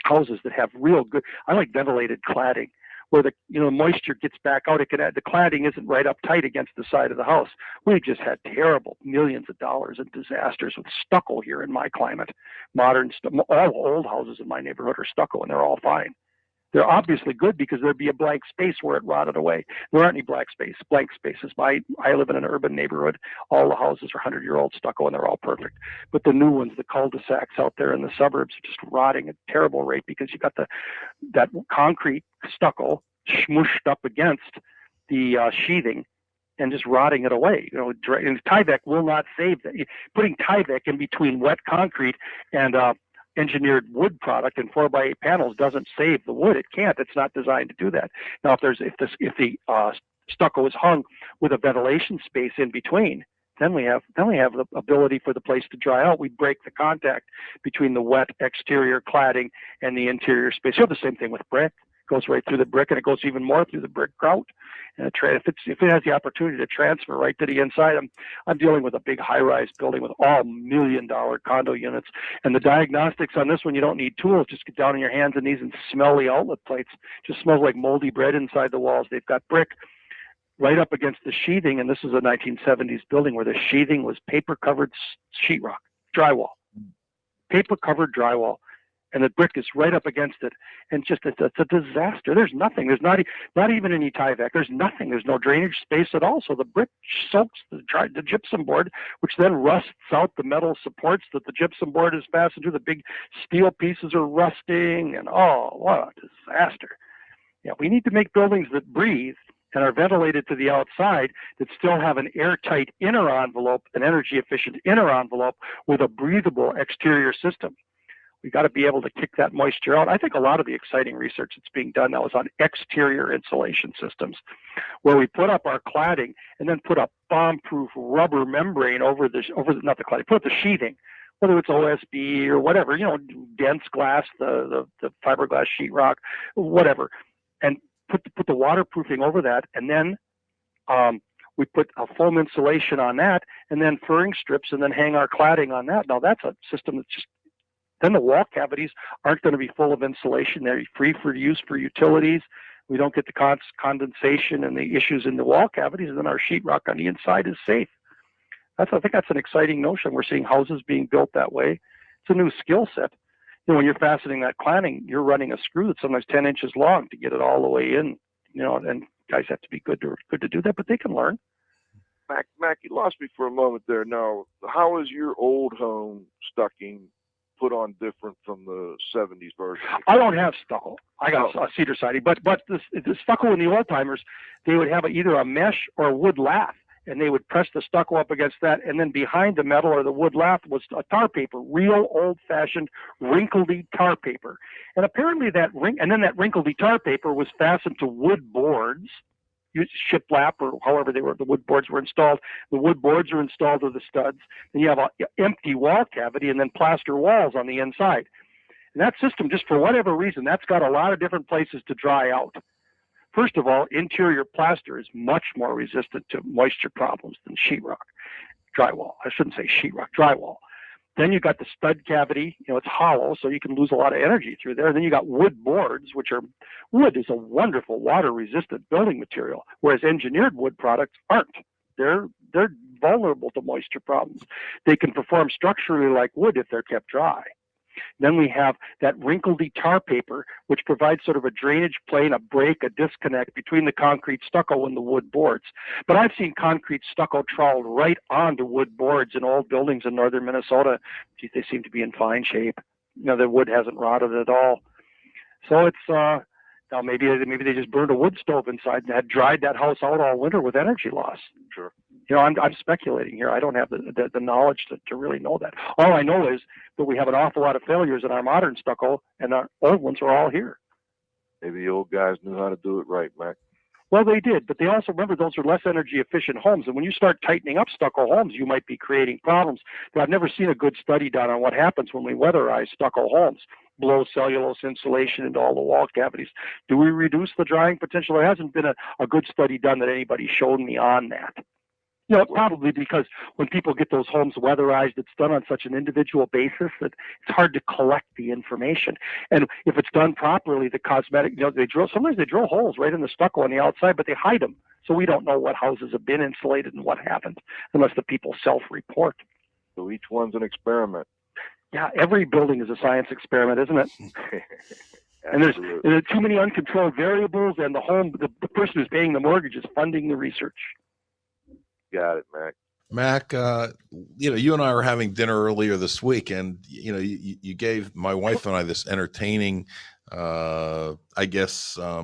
Speaker 8: houses that have real good, I like ventilated cladding, where the moisture gets back out. The cladding isn't right up tight against the side of the house. We've just had terrible millions of dollars in disasters with stucco here in my climate. All old houses in my neighborhood are stucco, and they're all fine. They're obviously good because there'd be a blank space where it rotted away. There aren't any blank spaces. I live in an urban neighborhood. All the houses are 100-year-old stucco, and they're all perfect. But the new ones, the cul-de-sacs out there in the suburbs, are just rotting at a terrible rate because you got that concrete stucco smooshed up against the sheathing and just rotting it away. And Tyvek will not save that. Putting Tyvek in between wet concrete and engineered wood product and 4x8 panels doesn't save the wood. It can't. It's not designed to do that. Now, if the stucco is hung with a ventilation space in between, then we have the ability for the place to dry out. We break the contact between the wet exterior cladding and the interior space. You have the same thing with brick. It goes right through the brick, and it goes even more through the brick grout. And if it has the opportunity to transfer right to the inside, I'm dealing with a big high-rise building with all $1 million condo units, and the diagnostics on this one, you don't need tools. Just get down on your hands and knees and smell the outlet plates. Just smells like moldy bread inside the walls. They've got brick right up against the sheathing, and this is a 1970s building where the sheathing was paper-covered sheetrock, drywall, paper-covered drywall. And the brick is right up against it, and it's a disaster. There's nothing. There's not even any Tyvek. There's nothing. There's no drainage space at all. So the brick soaks the gypsum board, which then rusts out the metal supports that the gypsum board is fastened to. The big steel pieces are rusting, and what a disaster. Yeah, we need to make buildings that breathe and are ventilated to the outside that still have an airtight inner envelope, an energy-efficient inner envelope with a breathable exterior system. We got to be able to kick that moisture out. I think a lot of the exciting research that's being done now is on exterior insulation systems, where we put up our cladding and then put a bomb-proof rubber membrane over not the cladding, put up the sheathing, whether it's OSB or whatever, dense glass, the fiberglass sheetrock, whatever, and put the waterproofing over that, and then we put a foam insulation on that, and then furring strips, and then hang our cladding on that. Now that's a system that's just. Then the wall cavities aren't going to be full of insulation. They're free for use for utilities. We don't get the condensation and the issues in the wall cavities, and then our sheetrock on the inside is safe. I think that's an exciting notion. We're seeing houses being built that way. It's a new skill set. When you're fastening that cladding, you're running a screw that's sometimes 10 inches long to get it all the way in. And guys have to be good to do that, but they can learn.
Speaker 10: Mac, you lost me for a moment there. Now, how is your old home stucking put on different from the 70s version?
Speaker 8: I don't have stucco. I got a cedar siding, but the stucco in the old timers, they would have either a mesh or a wood lath, and they would press the stucco up against that, and then behind the metal or the wood lath was a tar paper, real old-fashioned wrinkledy tar paper. And apparently that wrinkledy tar paper was fastened to wood boards, shiplap or however the wood boards were installed. The wood boards are installed with the studs. Then you have an empty wall cavity and then plaster walls on the inside. And that system, just for whatever reason, that's got a lot of different places to dry out. First of all, interior plaster is much more resistant to moisture problems than sheetrock, drywall. I shouldn't say sheetrock, drywall. Then you've got the stud cavity, it's hollow, so you can lose a lot of energy through there. And then you got wood boards, wood is a wonderful water-resistant building material, whereas engineered wood products aren't. They're vulnerable to moisture problems. They can perform structurally like wood if they're kept dry. Then we have that wrinkledy tar paper, which provides sort of a drainage plane, a break, a disconnect between the concrete stucco and the wood boards. But I've seen concrete stucco troweled right onto wood boards in old buildings in northern Minnesota. They seem to be in fine shape. The wood hasn't rotted at all. So it's now maybe they just burned a wood stove inside and had dried that house out all winter with energy loss.
Speaker 10: Sure.
Speaker 8: I'm speculating here. I don't have the knowledge to really know that. All I know is that we have an awful lot of failures in our modern stucco, and our old ones are all here.
Speaker 10: Maybe the old guys knew how to do it right, Mac.
Speaker 8: Well, they did, but they also, remember, those are less energy efficient homes. And when you start tightening up stucco homes, you might be creating problems. But I've never seen a good study done on what happens when we weatherize stucco homes, blow cellulose insulation into all the wall cavities. Do we reduce the drying potential? There hasn't been a good study done that anybody showed me on that. Probably because when people get those homes weatherized, it's done on such an individual basis that it's hard to collect the information. And if it's done properly, the cosmetic, sometimes they drill holes right in the stucco on the outside, but they hide them. So we don't know what houses have been insulated and what haven't, unless the people self-report.
Speaker 10: So each one's an experiment.
Speaker 8: Yeah, every building is a science experiment, isn't it? And there's too many uncontrolled variables, and the person who's paying the mortgage is funding the research.
Speaker 10: Got it, Mac.
Speaker 3: Mac, you and I were having dinner earlier this week, and you gave my wife and I this entertaining,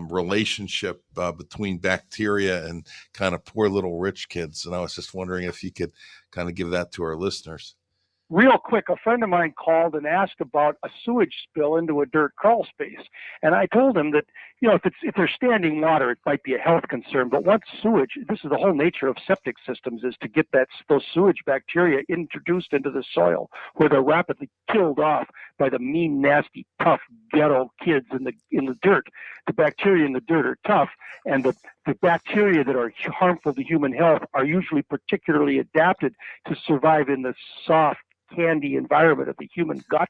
Speaker 3: relationship between bacteria and kind of poor little rich kids. And I was just wondering if you could kind of give that to our listeners.
Speaker 8: Real quick, a friend of mine called and asked about a sewage spill into a dirt crawl space. And I told him that, if there's standing water, it might be a health concern. But once sewage, this is the whole nature of septic systems, is to get those sewage bacteria introduced into the soil, where they're rapidly killed off by the mean, nasty, tough ghetto kids in the dirt. The bacteria in the dirt are tough, and the bacteria that are harmful to human health are usually particularly adapted to survive in the soft, candy environment of the human gut,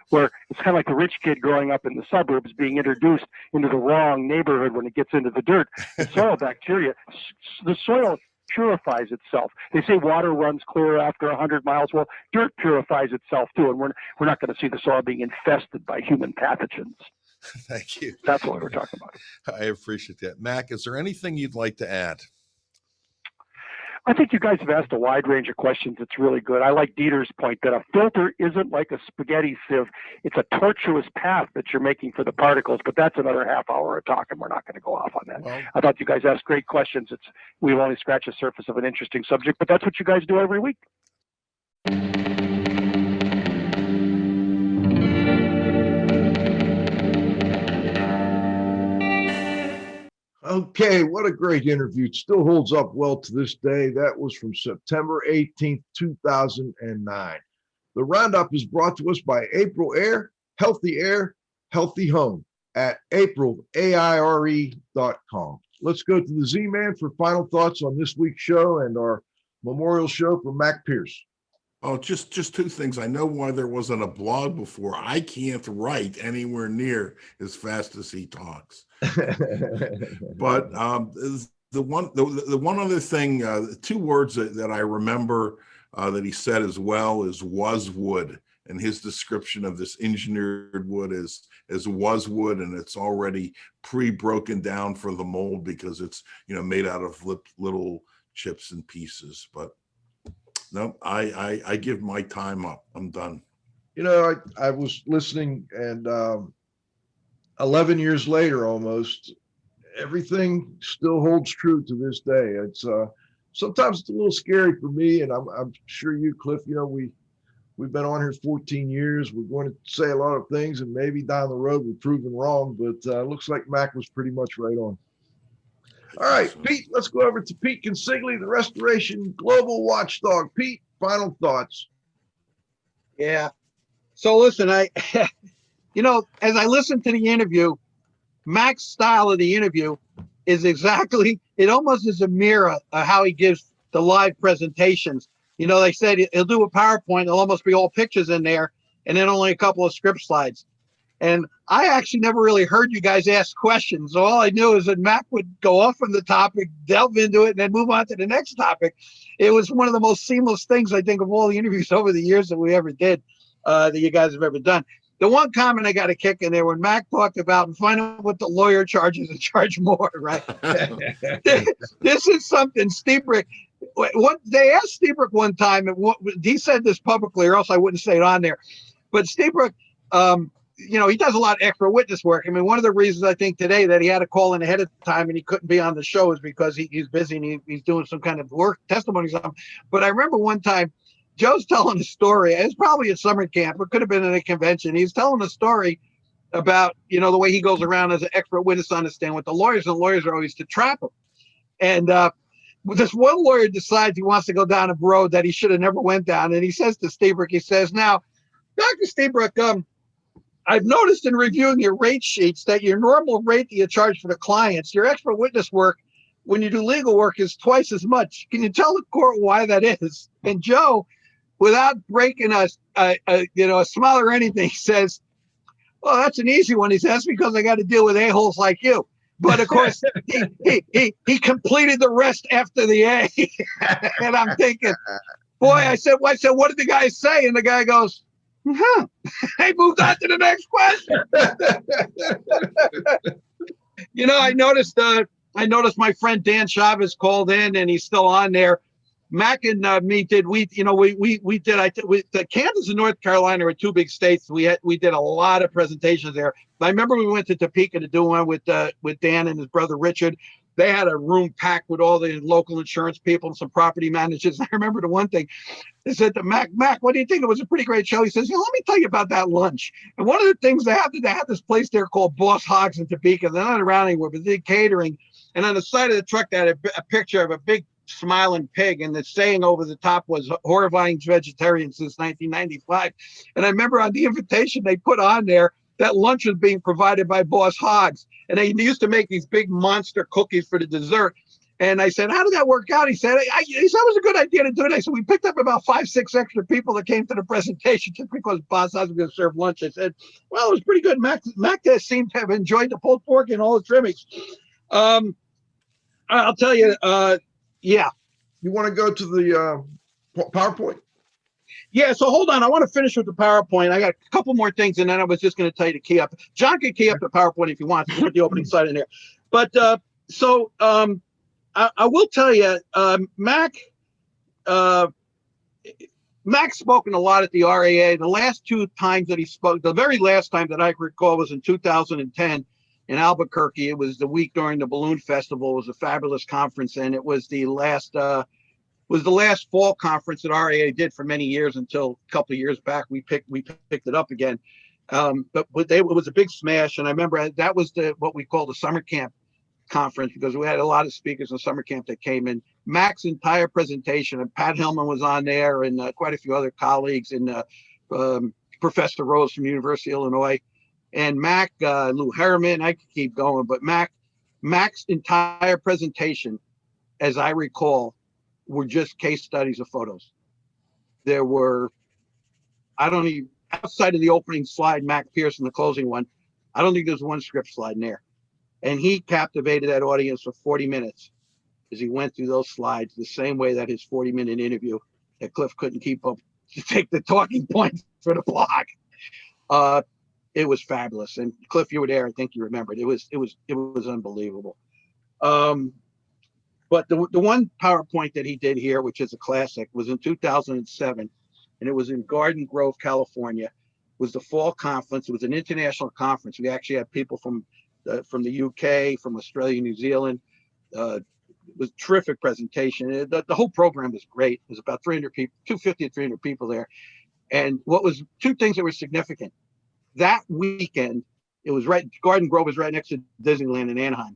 Speaker 8: where it's kind of like the rich kid growing up in the suburbs being introduced into the wrong neighborhood when it gets into the dirt. The soil bacteria, the soil purifies itself. They say water runs clear after 100 miles. Well, dirt purifies itself too, and we're not going to see the soil being infested by human pathogens.
Speaker 3: Thank you.
Speaker 8: That's what we're talking about.
Speaker 3: I appreciate that. Mac, is there anything you'd like to add?
Speaker 8: I think you guys have asked a wide range of questions. It's really good. I like Dieter's point that a filter isn't like a spaghetti sieve. It's a tortuous path that you're making for the particles, but that's another half hour of talk, and we're not going to go off on that. Well, I thought you guys asked great questions. We've only scratched the surface of an interesting subject, but that's what you guys do every week.
Speaker 2: Okay, what a great interview. It still holds up well to this day. That was from September 18th, 2009. The roundup is brought to us by April Air, Healthy Home at aprilaire.com. Let's go to the Z-Man for final thoughts on this week's show and our memorial show for Mac Pearce.
Speaker 3: Oh, just two things. I know why there wasn't a blog before. I can't write anywhere near as fast as he talks. But the one other thing, two words that I remember that he said as well is was wood, and his description of this engineered wood is was wood, and it's already pre-broken down for the mold because it's made out of little chips and pieces. But no, I give my time up. I'm done.
Speaker 2: I was listening, and 11 years later, almost, everything still holds true to this day. It's sometimes it's a little scary for me, and I'm sure you, Cliff. We've been on here 14 years. We're going to say a lot of things, and maybe down the road we're proven wrong. But it looks like Mac was pretty much right on. All right, Pete, let's go over to Pete Consigli, the Restoration Global Watchdog. Pete, final thoughts.
Speaker 7: Yeah. So listen, as I listened to the interview, Mac's style of the interview is exactly, it almost is a mirror of how he gives the live presentations. They said he'll do a PowerPoint, there'll almost be all pictures in there, and then only a couple of script slides. And I actually never really heard you guys ask questions. So all I knew is that Mac would go off from the topic, delve into it, and then move on to the next topic. It was one of the most seamless things, I think, of all the interviews over the years that we ever did, that you guys have ever done. The one comment I got a kick in there when Mac talked about and find out what the lawyer charges and charge more, right? This is something Lstiburek. They asked Lstiburek one time, and he said this publicly, or else I wouldn't say it on there. But Lstiburek, he does a lot of extra witness work. I mean, one of the reasons I think today that he had to call in ahead of time and he couldn't be on the show is because he's busy and he's doing some kind of work, testimony or something. But I remember one time, Joe's telling a story. It's probably at summer camp. It could have been at a convention. He's telling a story about, the way he goes around as an expert witness on the stand with the lawyers, and the lawyers are always to trap him. And this one lawyer decides he wants to go down a road that he should have never went down. And he says to Lstiburek, he says, now, Dr. Lstiburek, I've noticed in reviewing your rate sheets that your normal rate that you charge for the clients, your expert witness work, when you do legal work, is twice as much. Can you tell the court why that is? And Joe, without breaking a smile or anything, says, well, that's an easy one. He says, that's because I got to deal with a-holes like you. But of course, he completed the rest after the A. And I'm thinking, boy, I said, what did the guy say? And the guy goes, They moved on to the next question. I noticed my friend Dan Chavez called in, and he's still on there. Mac and me did. Kansas and North Carolina are two big states. We did a lot of presentations there. I remember we went to Topeka to do one with Dan and his brother Richard. They had a room packed with all the local insurance people and some property managers. I remember the one thing they said to Mac, what do you think? It was a pretty great show. He says, let me tell you about that lunch. And one of the things they have this place there called Boss Hogs in Topeka. They're not around anywhere, but they did catering. And on the side of the truck, they had a picture of a big smiling pig, and the saying over the top was horrifying vegetarian since 1995. And I remember on the invitation they put on there that lunch was being provided by Boss Hogs, and they used to make these big monster cookies for the dessert. And I said, how did that work out? He said, it was a good idea to do it. I said, we picked up about 5-6 extra people that came to the presentation just because Boss Hogs was going to serve lunch. I said, well, it was pretty good. Mac seemed to have enjoyed the pulled pork and all the trimmings. I'll tell you, yeah.
Speaker 2: You want to go to the PowerPoint?
Speaker 7: Yeah, so hold on. I want to finish with the PowerPoint. I got a couple more things, and then I was just going to tell you to key up. John can key up the PowerPoint if he wants to put the opening slide in there. But I will tell you, Mac's spoken a lot at the RAA. The last two times that he spoke, the very last time that I can recall was in 2010 in Albuquerque. It was the week during the Balloon Festival. It was a fabulous conference, and it was the last fall conference that RAA did for many years until a couple of years back. We picked it up again. But it was a big smash, and I remember that was what we call the summer camp conference, because we had a lot of speakers in summer camp that came in. Mac's entire presentation, and Pat Hillman was on there, and quite a few other colleagues, and Professor Rose from University of Illinois, and Mac, Lou Harriman. I could keep going, but Mac's entire presentation, as I recall, were just case studies of photos. There were, outside of the opening slide, Mac Pearce and the closing one, I don't think there's one script slide in there. And he captivated that audience for 40 minutes as he went through those slides, the same way that his 40-minute interview that Cliff couldn't keep up to take the talking points for the blog. It was fabulous. And Cliff, you were there. I think you remembered. It was unbelievable. But the one PowerPoint that he did here, which is a classic, was in 2007, and it was in Garden Grove, California. It was the fall conference. It was an international conference. We actually had people from the UK, from Australia, New Zealand. It was a terrific presentation. The whole program was great. It was about 300 people, 250 to 300 people there. And what was two things that were significant. That weekend, it was Garden Grove was right next to Disneyland in Anaheim.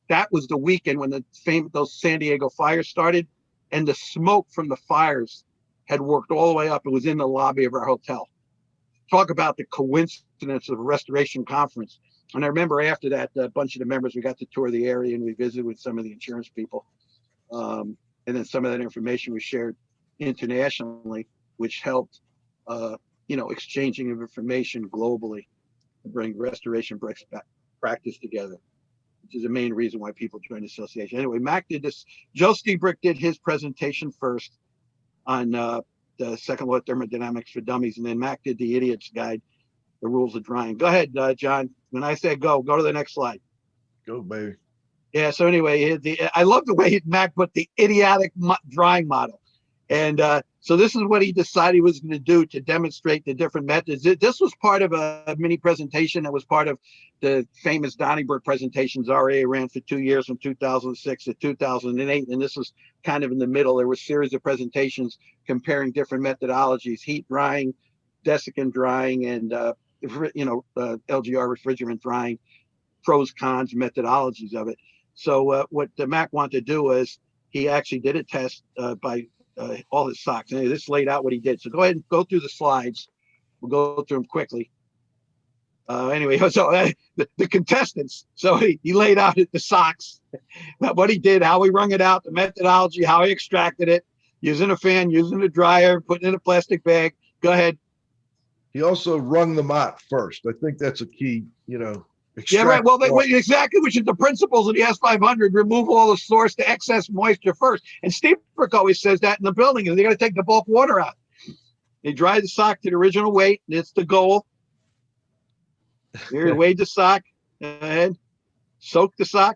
Speaker 7: That was the weekend when those San Diego fires started, and the smoke from the fires had worked all the way up. It was in the lobby of our hotel. Talk about the coincidence of a restoration conference. And I remember after that, a bunch of the members, we got to tour the area and we visited with some of the insurance people. And then some of that information was shared internationally, which helped, exchanging of information globally to bring restoration practice together, which is the main reason why people join the association. Anyway, Mac did this. Joe Lstiburek did his presentation first on the second law of thermodynamics for dummies, and then Mac did the Idiot's Guide, the rules of drying. Go ahead, John. When I say go to the next slide.
Speaker 2: Go, baby.
Speaker 7: Yeah, so anyway, I love the way Mac put the idiotic drying model. And so this is what he decided he was going to do to demonstrate the different methods. This was part of a mini presentation that was part of the famous Donnybrook presentations RA ran for 2 years from 2006 to 2008. And this was kind of in the middle. There were a series of presentations comparing different methodologies, heat drying, desiccant drying, and LGR refrigerant drying, pros, cons, methodologies of it. So what the Mac wanted to do was he actually did a test by all his socks. And this laid out what he did. So go ahead and go through the slides. We'll go through them quickly. Anyway, so the contestants. So he laid out the socks, what he did, how he wrung it out, the methodology, how he extracted it, using a fan, using a dryer, putting it in a plastic bag. Go ahead.
Speaker 2: He also wrung them out first. I think that's a key,
Speaker 7: Yeah, right. Well, exactly, which is the principles of the S500. Remove all the source to excess moisture first. And Lstiburek always says that in the building, is they got to take the bulk water out. They dry the sock to the original weight. And it's the goal. Here, he weighed the sock. Go ahead. Soak the sock.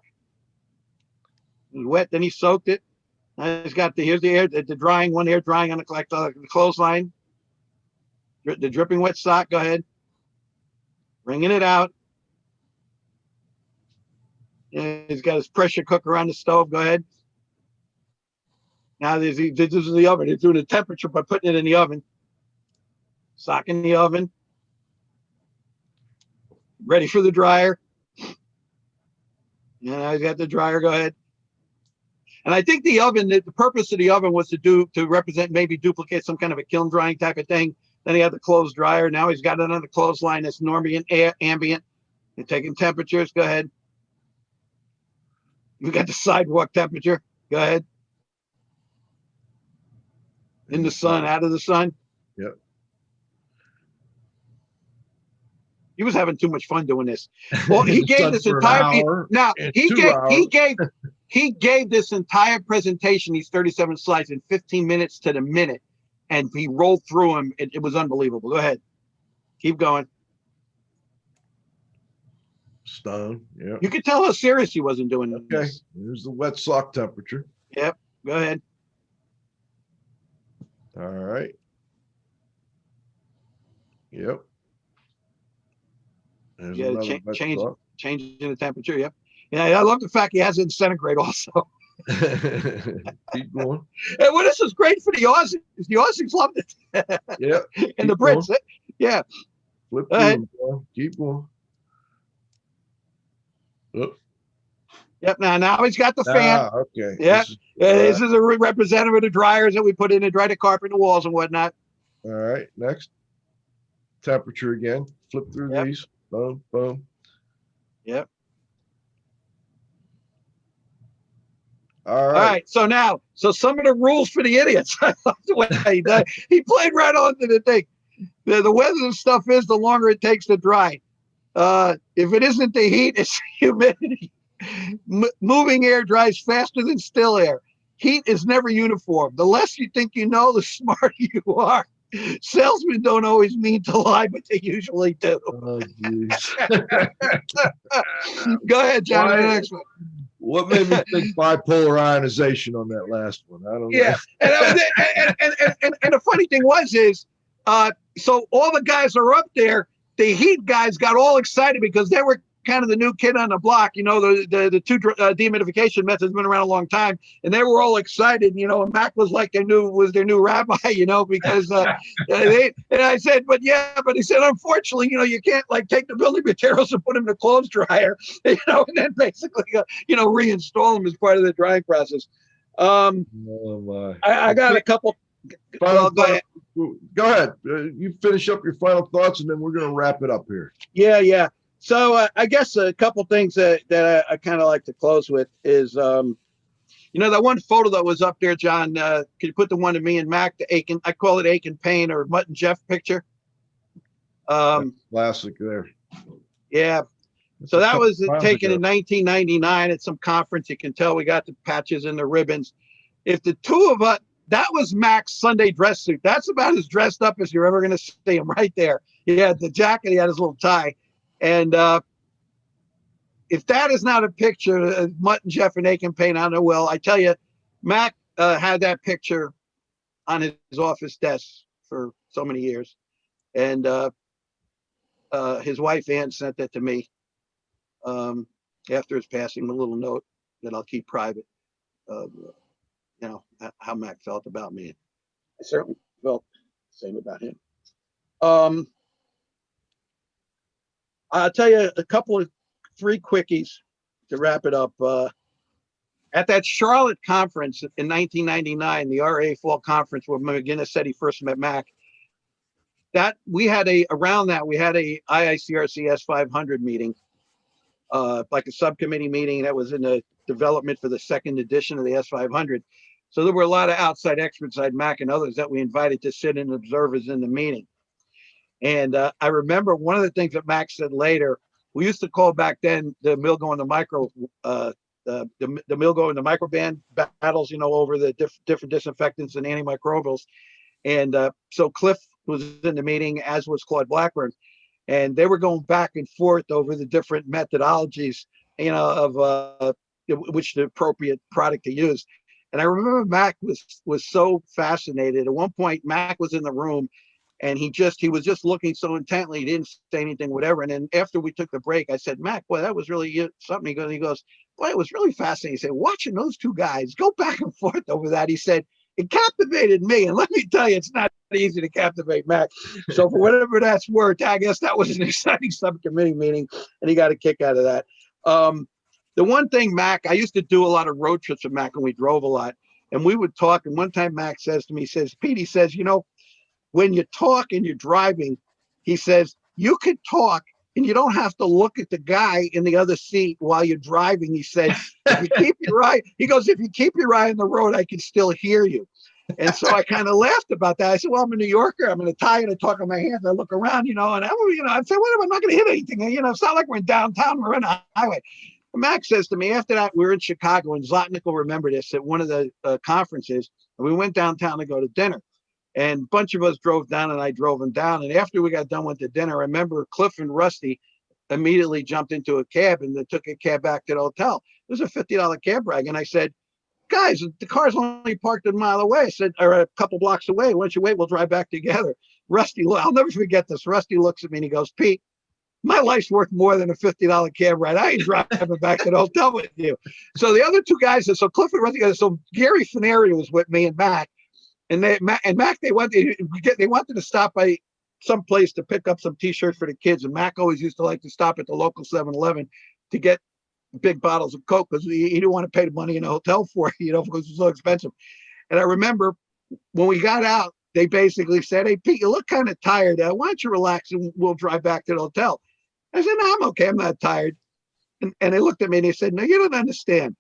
Speaker 7: It was wet, then he soaked it. Now he's got here's the air, the drying, one air drying on the clothesline. The dripping wet sock. Go ahead. Wringing it out. He's got his pressure cooker on the stove. Go ahead. Now this is the oven. He's doing the temperature by putting it in the oven. Sock in the oven. Ready for the dryer. Now he's got the dryer. Go ahead. And I think the oven, the purpose of the oven was to represent, maybe duplicate some kind of a kiln drying type of thing. Then he had the clothes dryer. Now he's got another clothesline that's ambient. You're taking temperatures. Go ahead. You got the sidewalk temperature. Go ahead. In the sun, out of the sun.
Speaker 2: Yep.
Speaker 7: He was having too much fun doing this. Well, he gave this entire. Now he gave this entire presentation, these 37 slides, in 15 minutes to the minute, and he rolled through them. It was unbelievable. Go ahead. Keep going.
Speaker 2: Stone. Yeah.
Speaker 7: You could tell how serious he wasn't doing it.
Speaker 2: Okay. Here's the wet sock temperature.
Speaker 7: Yep. Go ahead.
Speaker 2: All right. Yep.
Speaker 7: Yeah, changing the temperature. Yep. Yeah, I love the fact he has it in centigrade also.
Speaker 2: Keep going.
Speaker 7: And well, this is great for the Aussies. The Aussies loved it.
Speaker 2: Yeah.
Speaker 7: And the Brits. Going. Yeah.
Speaker 2: Flip through. Keep going. Oh.
Speaker 7: Yep. Now he's got the fan.
Speaker 2: Okay.
Speaker 7: Yeah. This is a representative of the dryers that we put in to dry the carpet and the walls and whatnot.
Speaker 2: All right. Next. Temperature again. Flip through these. Boom. Boom.
Speaker 7: Yep.
Speaker 2: All right.
Speaker 7: So some of the rules for the idiots. I love the way he played right on to the thing. The weather and stuff is the longer it takes to dry. If it isn't the heat, it's humidity. Moving air dries faster than still air. Heat is never uniform. The less you think you know, the smarter you are. Salesmen don't always mean to lie, but they usually do.
Speaker 2: Oh, geez.
Speaker 7: Go ahead, John. The next one.
Speaker 2: What made me think bipolar ionization on that last one? I don't know.
Speaker 7: Yeah, and the funny thing was so all the guys are up there. The heat guys got all excited because they were kind of the new kid on the block. The two dehumidification methods been around a long time, and they were all excited. And Mac was like their new rabbi. Because and I said, but he said, unfortunately, you can't take the building materials and put them in the clothes dryer, and then basically reinstall them as part of the drying process.
Speaker 2: Oh my!
Speaker 7: I got a couple.
Speaker 2: Go ahead. Go ahead. You finish up your final thoughts, and then we're going to wrap it up here.
Speaker 7: Yeah. So I guess a couple things that I kind of like to close with is, that one photo that was up there, John. Can you put the one of me and Mac, the Aiken? I call it Aiken Payne or Mutt and Jeff picture.
Speaker 2: Classic there.
Speaker 7: Yeah. So that was taken in 1999 at some conference. You can tell we got the patches and the ribbons. If the two of us. That was Mac's Sunday dress suit. That's about as dressed up as you're ever going to see him right there. He had the jacket. He had his little tie. And if that is not a picture, Mutt and Jeff and Aiken Payne, I don't know. Well, I tell you, Mac had that picture on his office desk for so many years. And his wife, Ann, sent that to me after his passing, a little note that I'll keep private of, how Mac felt about me. I certainly felt the same about him. I'll tell you three quickies to wrap it up. At that Charlotte conference in 1999, the RA Fall Conference, where McGuinness said he first met Mac, we had a IICRC S500 meeting, like a subcommittee meeting that was in the development for the second edition of the S500. So there were a lot of outside experts like Mac and others that we invited to sit in observers in the meeting. And I remember one of the things that Mac said later, we used to call back then the mildew and the micro, the mildew and the microban battles, over the different disinfectants and antimicrobials. And so Cliff was in the meeting, as was Claude Blackburn, and they were going back and forth over the different methodologies, of which the appropriate product to use. And I remember Mac was so fascinated. At one point, Mac was in the room, and he was just looking so intently. He didn't say anything, whatever. And then after we took the break, I said, Mac, boy, that was really something. He goes, boy, it was really fascinating. He said, watching those two guys go back and forth over that, he said, it captivated me. And let me tell you, it's not easy to captivate Mac. So for whatever that's worth, I guess that was an exciting subcommittee meeting, and he got a kick out of that. The one thing, Mac, I used to do a lot of road trips with Mac, and we drove a lot. And we would talk. And one time Mac says to me, he says, Pete, he says, when you talk and you're driving, he says, you can talk and you don't have to look at the guy in the other seat while you're driving. He said, if you keep your eye, he goes, if you keep your eye on the road, I can still hear you. And so I kind of laughed about that. I said, well, I'm a New Yorker. I'm an Italian. I talk on my hands. I look around, and I'd say, well, I'm not going to hit anything. It's not like we're in downtown. We're on a highway. And Mac says to me, after that, we were in Chicago, and Zlotnick will remember this, at one of the conferences, and we went downtown to go to dinner. And a bunch of us drove down, and I drove them down. And after we got done with the dinner, I remember Cliff and Rusty immediately jumped into a cab and they took a cab back to the hotel. It was a $50 cab ride. And I said, guys, the car's only parked a mile away. I said, or a couple blocks away. Why don't you wait? We'll drive back together. Rusty, I'll never forget this. Rusty looks at me and he goes, Pete, my life's worth more than a $50 cab ride. I ain't driving back to the hotel with you. So the other two guys, so Cliff and Rusty, so Gary Fineri was with me and Mac. And Mac, they wanted to stop by some place to pick up some T-shirts for the kids. And Mac always used to like to stop at the local 7-Eleven to get big bottles of Coke because he didn't want to pay the money in the hotel for it, because it was so expensive. And I remember when we got out, they basically said, hey, Pete, you look kind of tired. Why don't you relax and we'll drive back to the hotel? I said, no, I'm okay. I'm not tired. And they looked at me and they said, no, you don't understand.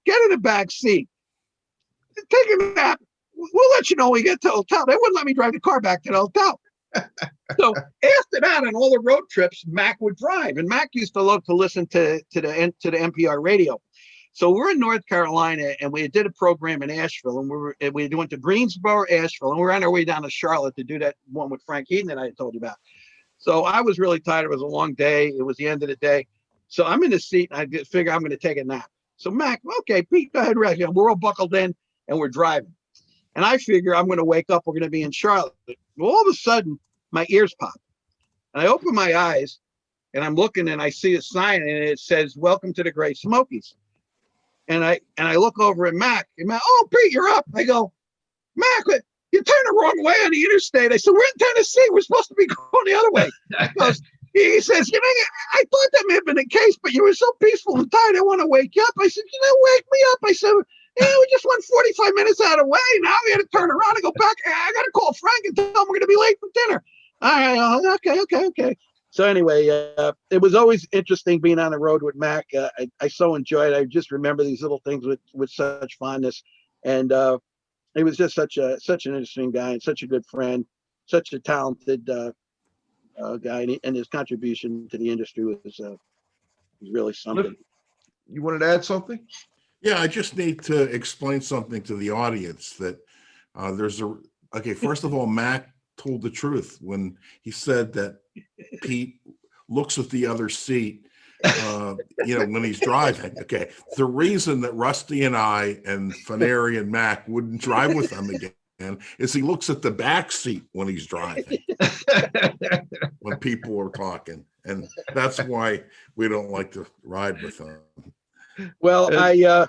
Speaker 7: Get in the back seat. Take a nap. We'll let you know when we get to the hotel. They wouldn't let me drive the car back to the hotel. So after that, on all the road trips, Mac would drive. And Mac used to love to listen to the MPR radio. So we're in North Carolina, and we did a program in Asheville, and we went to Greensboro, Asheville, and we were on our way down to Charlotte to do that one with Frank Heaton that I told you about. So I was really tired. It was a long day. It was the end of the day. So I'm in the seat, and I figure I'm going to take a nap. So Mac, okay, Pete, go ahead, rest. We're all buckled in, and we're driving. And I figure I'm going to wake up. We're going to be in Charlotte. Well, all of a sudden, my ears pop. And I open my eyes, and I'm looking, and I see a sign, and it says, welcome to the Great Smokies. And I look over at Mac, and Mac, oh, Pete, you're up. I go, Mac, you turned the wrong way on the interstate. I said, we're in Tennessee. We're supposed to be going the other way. He says, I thought that may have been the case, but you were so peaceful and tired. I want to wake you up. I said, wake me up. I said, we just went 45 minutes out of the way. Now we had to turn around and go back. I got to call Frank and tell him we're going to be late for dinner. All right. Okay. So anyway, it was always interesting being on the road with Mac. I so enjoyed it. I just remember these little things with such fondness. And he was just such an interesting guy and such a good friend, such a talented guy. And his contribution to the industry was really something.
Speaker 2: You wanted to add something?
Speaker 3: Yeah, I just need to explain something to the audience that first of all, Mac told the truth when he said that Pete looks at the other seat, when he's driving. Okay. The reason that Rusty and I and Fineri and Mac wouldn't drive with them again is he looks at the back seat when he's driving, when people are talking. And that's why we don't like to ride with him.
Speaker 7: Well,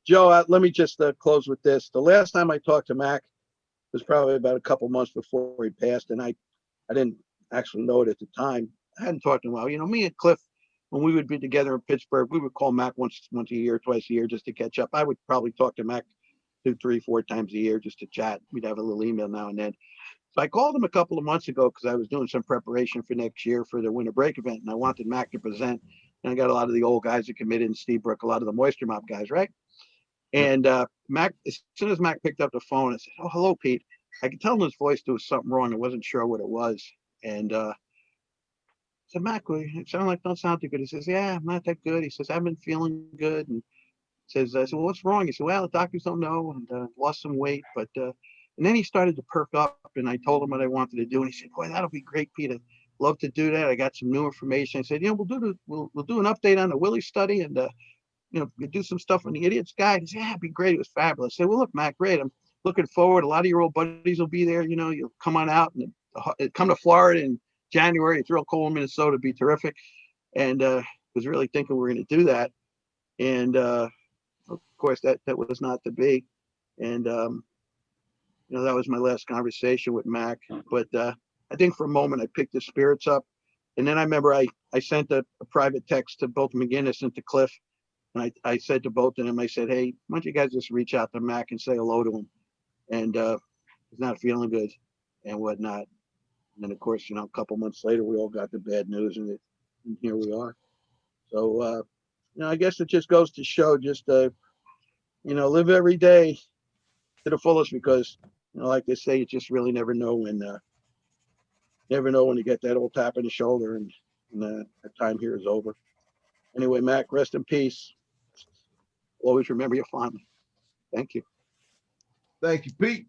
Speaker 7: Joe, let me just close with this. The last time I talked to Mac was probably about a couple months before he passed, and I didn't actually know it at the time. I hadn't talked to him in a while. You know, me and Cliff, when we would be together in Pittsburgh, we would call Mac once a year, twice a year, just to catch up. I would probably talk to Mac 2, 3, 4 times a year just to chat. We'd have a little email now and then. So I called him a couple of months ago because I was doing some preparation for next year for the winter break event, and I wanted Mac to present. And I got a lot of the old guys that committed in Lstiburek, a lot of the moisture mop guys, right? And Mac, as soon as Mac picked up the phone, I said, "Oh, hello, Pete." I could tell in his voice there was something wrong. I wasn't sure what it was. And I said, "Mac, it sounds like don't sound too good." He says, "Yeah, I'm not that good." He says, "I've been feeling good." And says, "I said, well, what's wrong?" He said, "Well, the doctors don't know, and lost some weight, but." And then he started to perk up, and I told him what I wanted to do, and he said, "Boy, that'll be great, Pete. I'd love to do that. I got some new information." I said, "You know, we'll do an update on the Willie study, and you know, we'll do some stuff on the Idiot's Guide." He said, "Yeah, it'd be great. It was fabulous." I said, "Well, look, Mac, great. I'm looking forward. A lot of your old buddies will be there. You know, you'll come on out and come to Florida in January. It's real cold in Minnesota. It'd be terrific." And was really thinking we were going to do that, and of course that was not to be. And you know, that was my last conversation with Mac. But I think for a moment I picked his spirits up. And then I remember I sent a private text to both McGuinness and to Cliff. And I said to both of them, I said, "Hey, why don't you guys just reach out to Mac and say hello to him?" And he's not feeling good and whatnot. And then, of course, you know, a couple months later, we all got the bad news, and here we are. So, you know, I guess it just goes to show just, you know, live every day to the fullest, because, you know, like they say, you just really never know when you get that old tap in the shoulder, and that time here is over. Anyway, Mac, rest in peace. Always remember you fondly. Thank you.
Speaker 2: Thank you, Pete.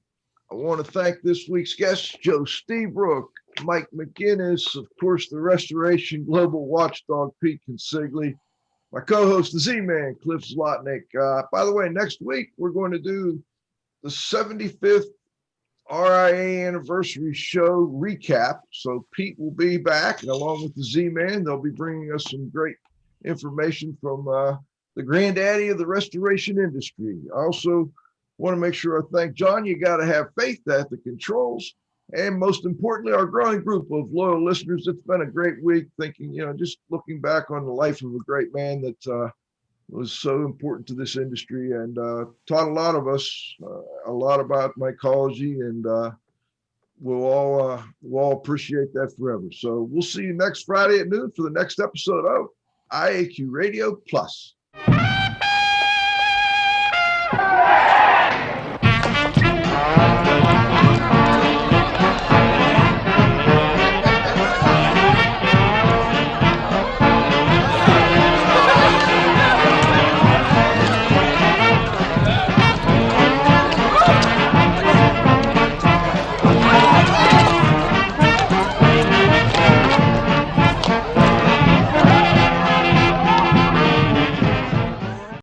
Speaker 2: I want to thank this week's guests, Joe Lstiburek, Mike McGuinness, of course, the Restoration Global Watchdog, Pete Consigli, my co-host, the Z-Man, Cliff Zlotnick. By the way, next week, we're going to do the 75th RIA anniversary show recap. So Pete will be back, and along with the Z-Man, they'll be bringing us some great information from the granddaddy of the restoration industry. I also want to make sure I thank John. You got to have faith at the controls. And most importantly, our growing group of loyal listeners. It's been a great week thinking, you know, just looking back on the life of a great man that was so important to this industry and taught a lot of us a lot about mycology, and we'll all appreciate that forever. So we'll see you next Friday at noon for the next episode of IAQ Radio Plus.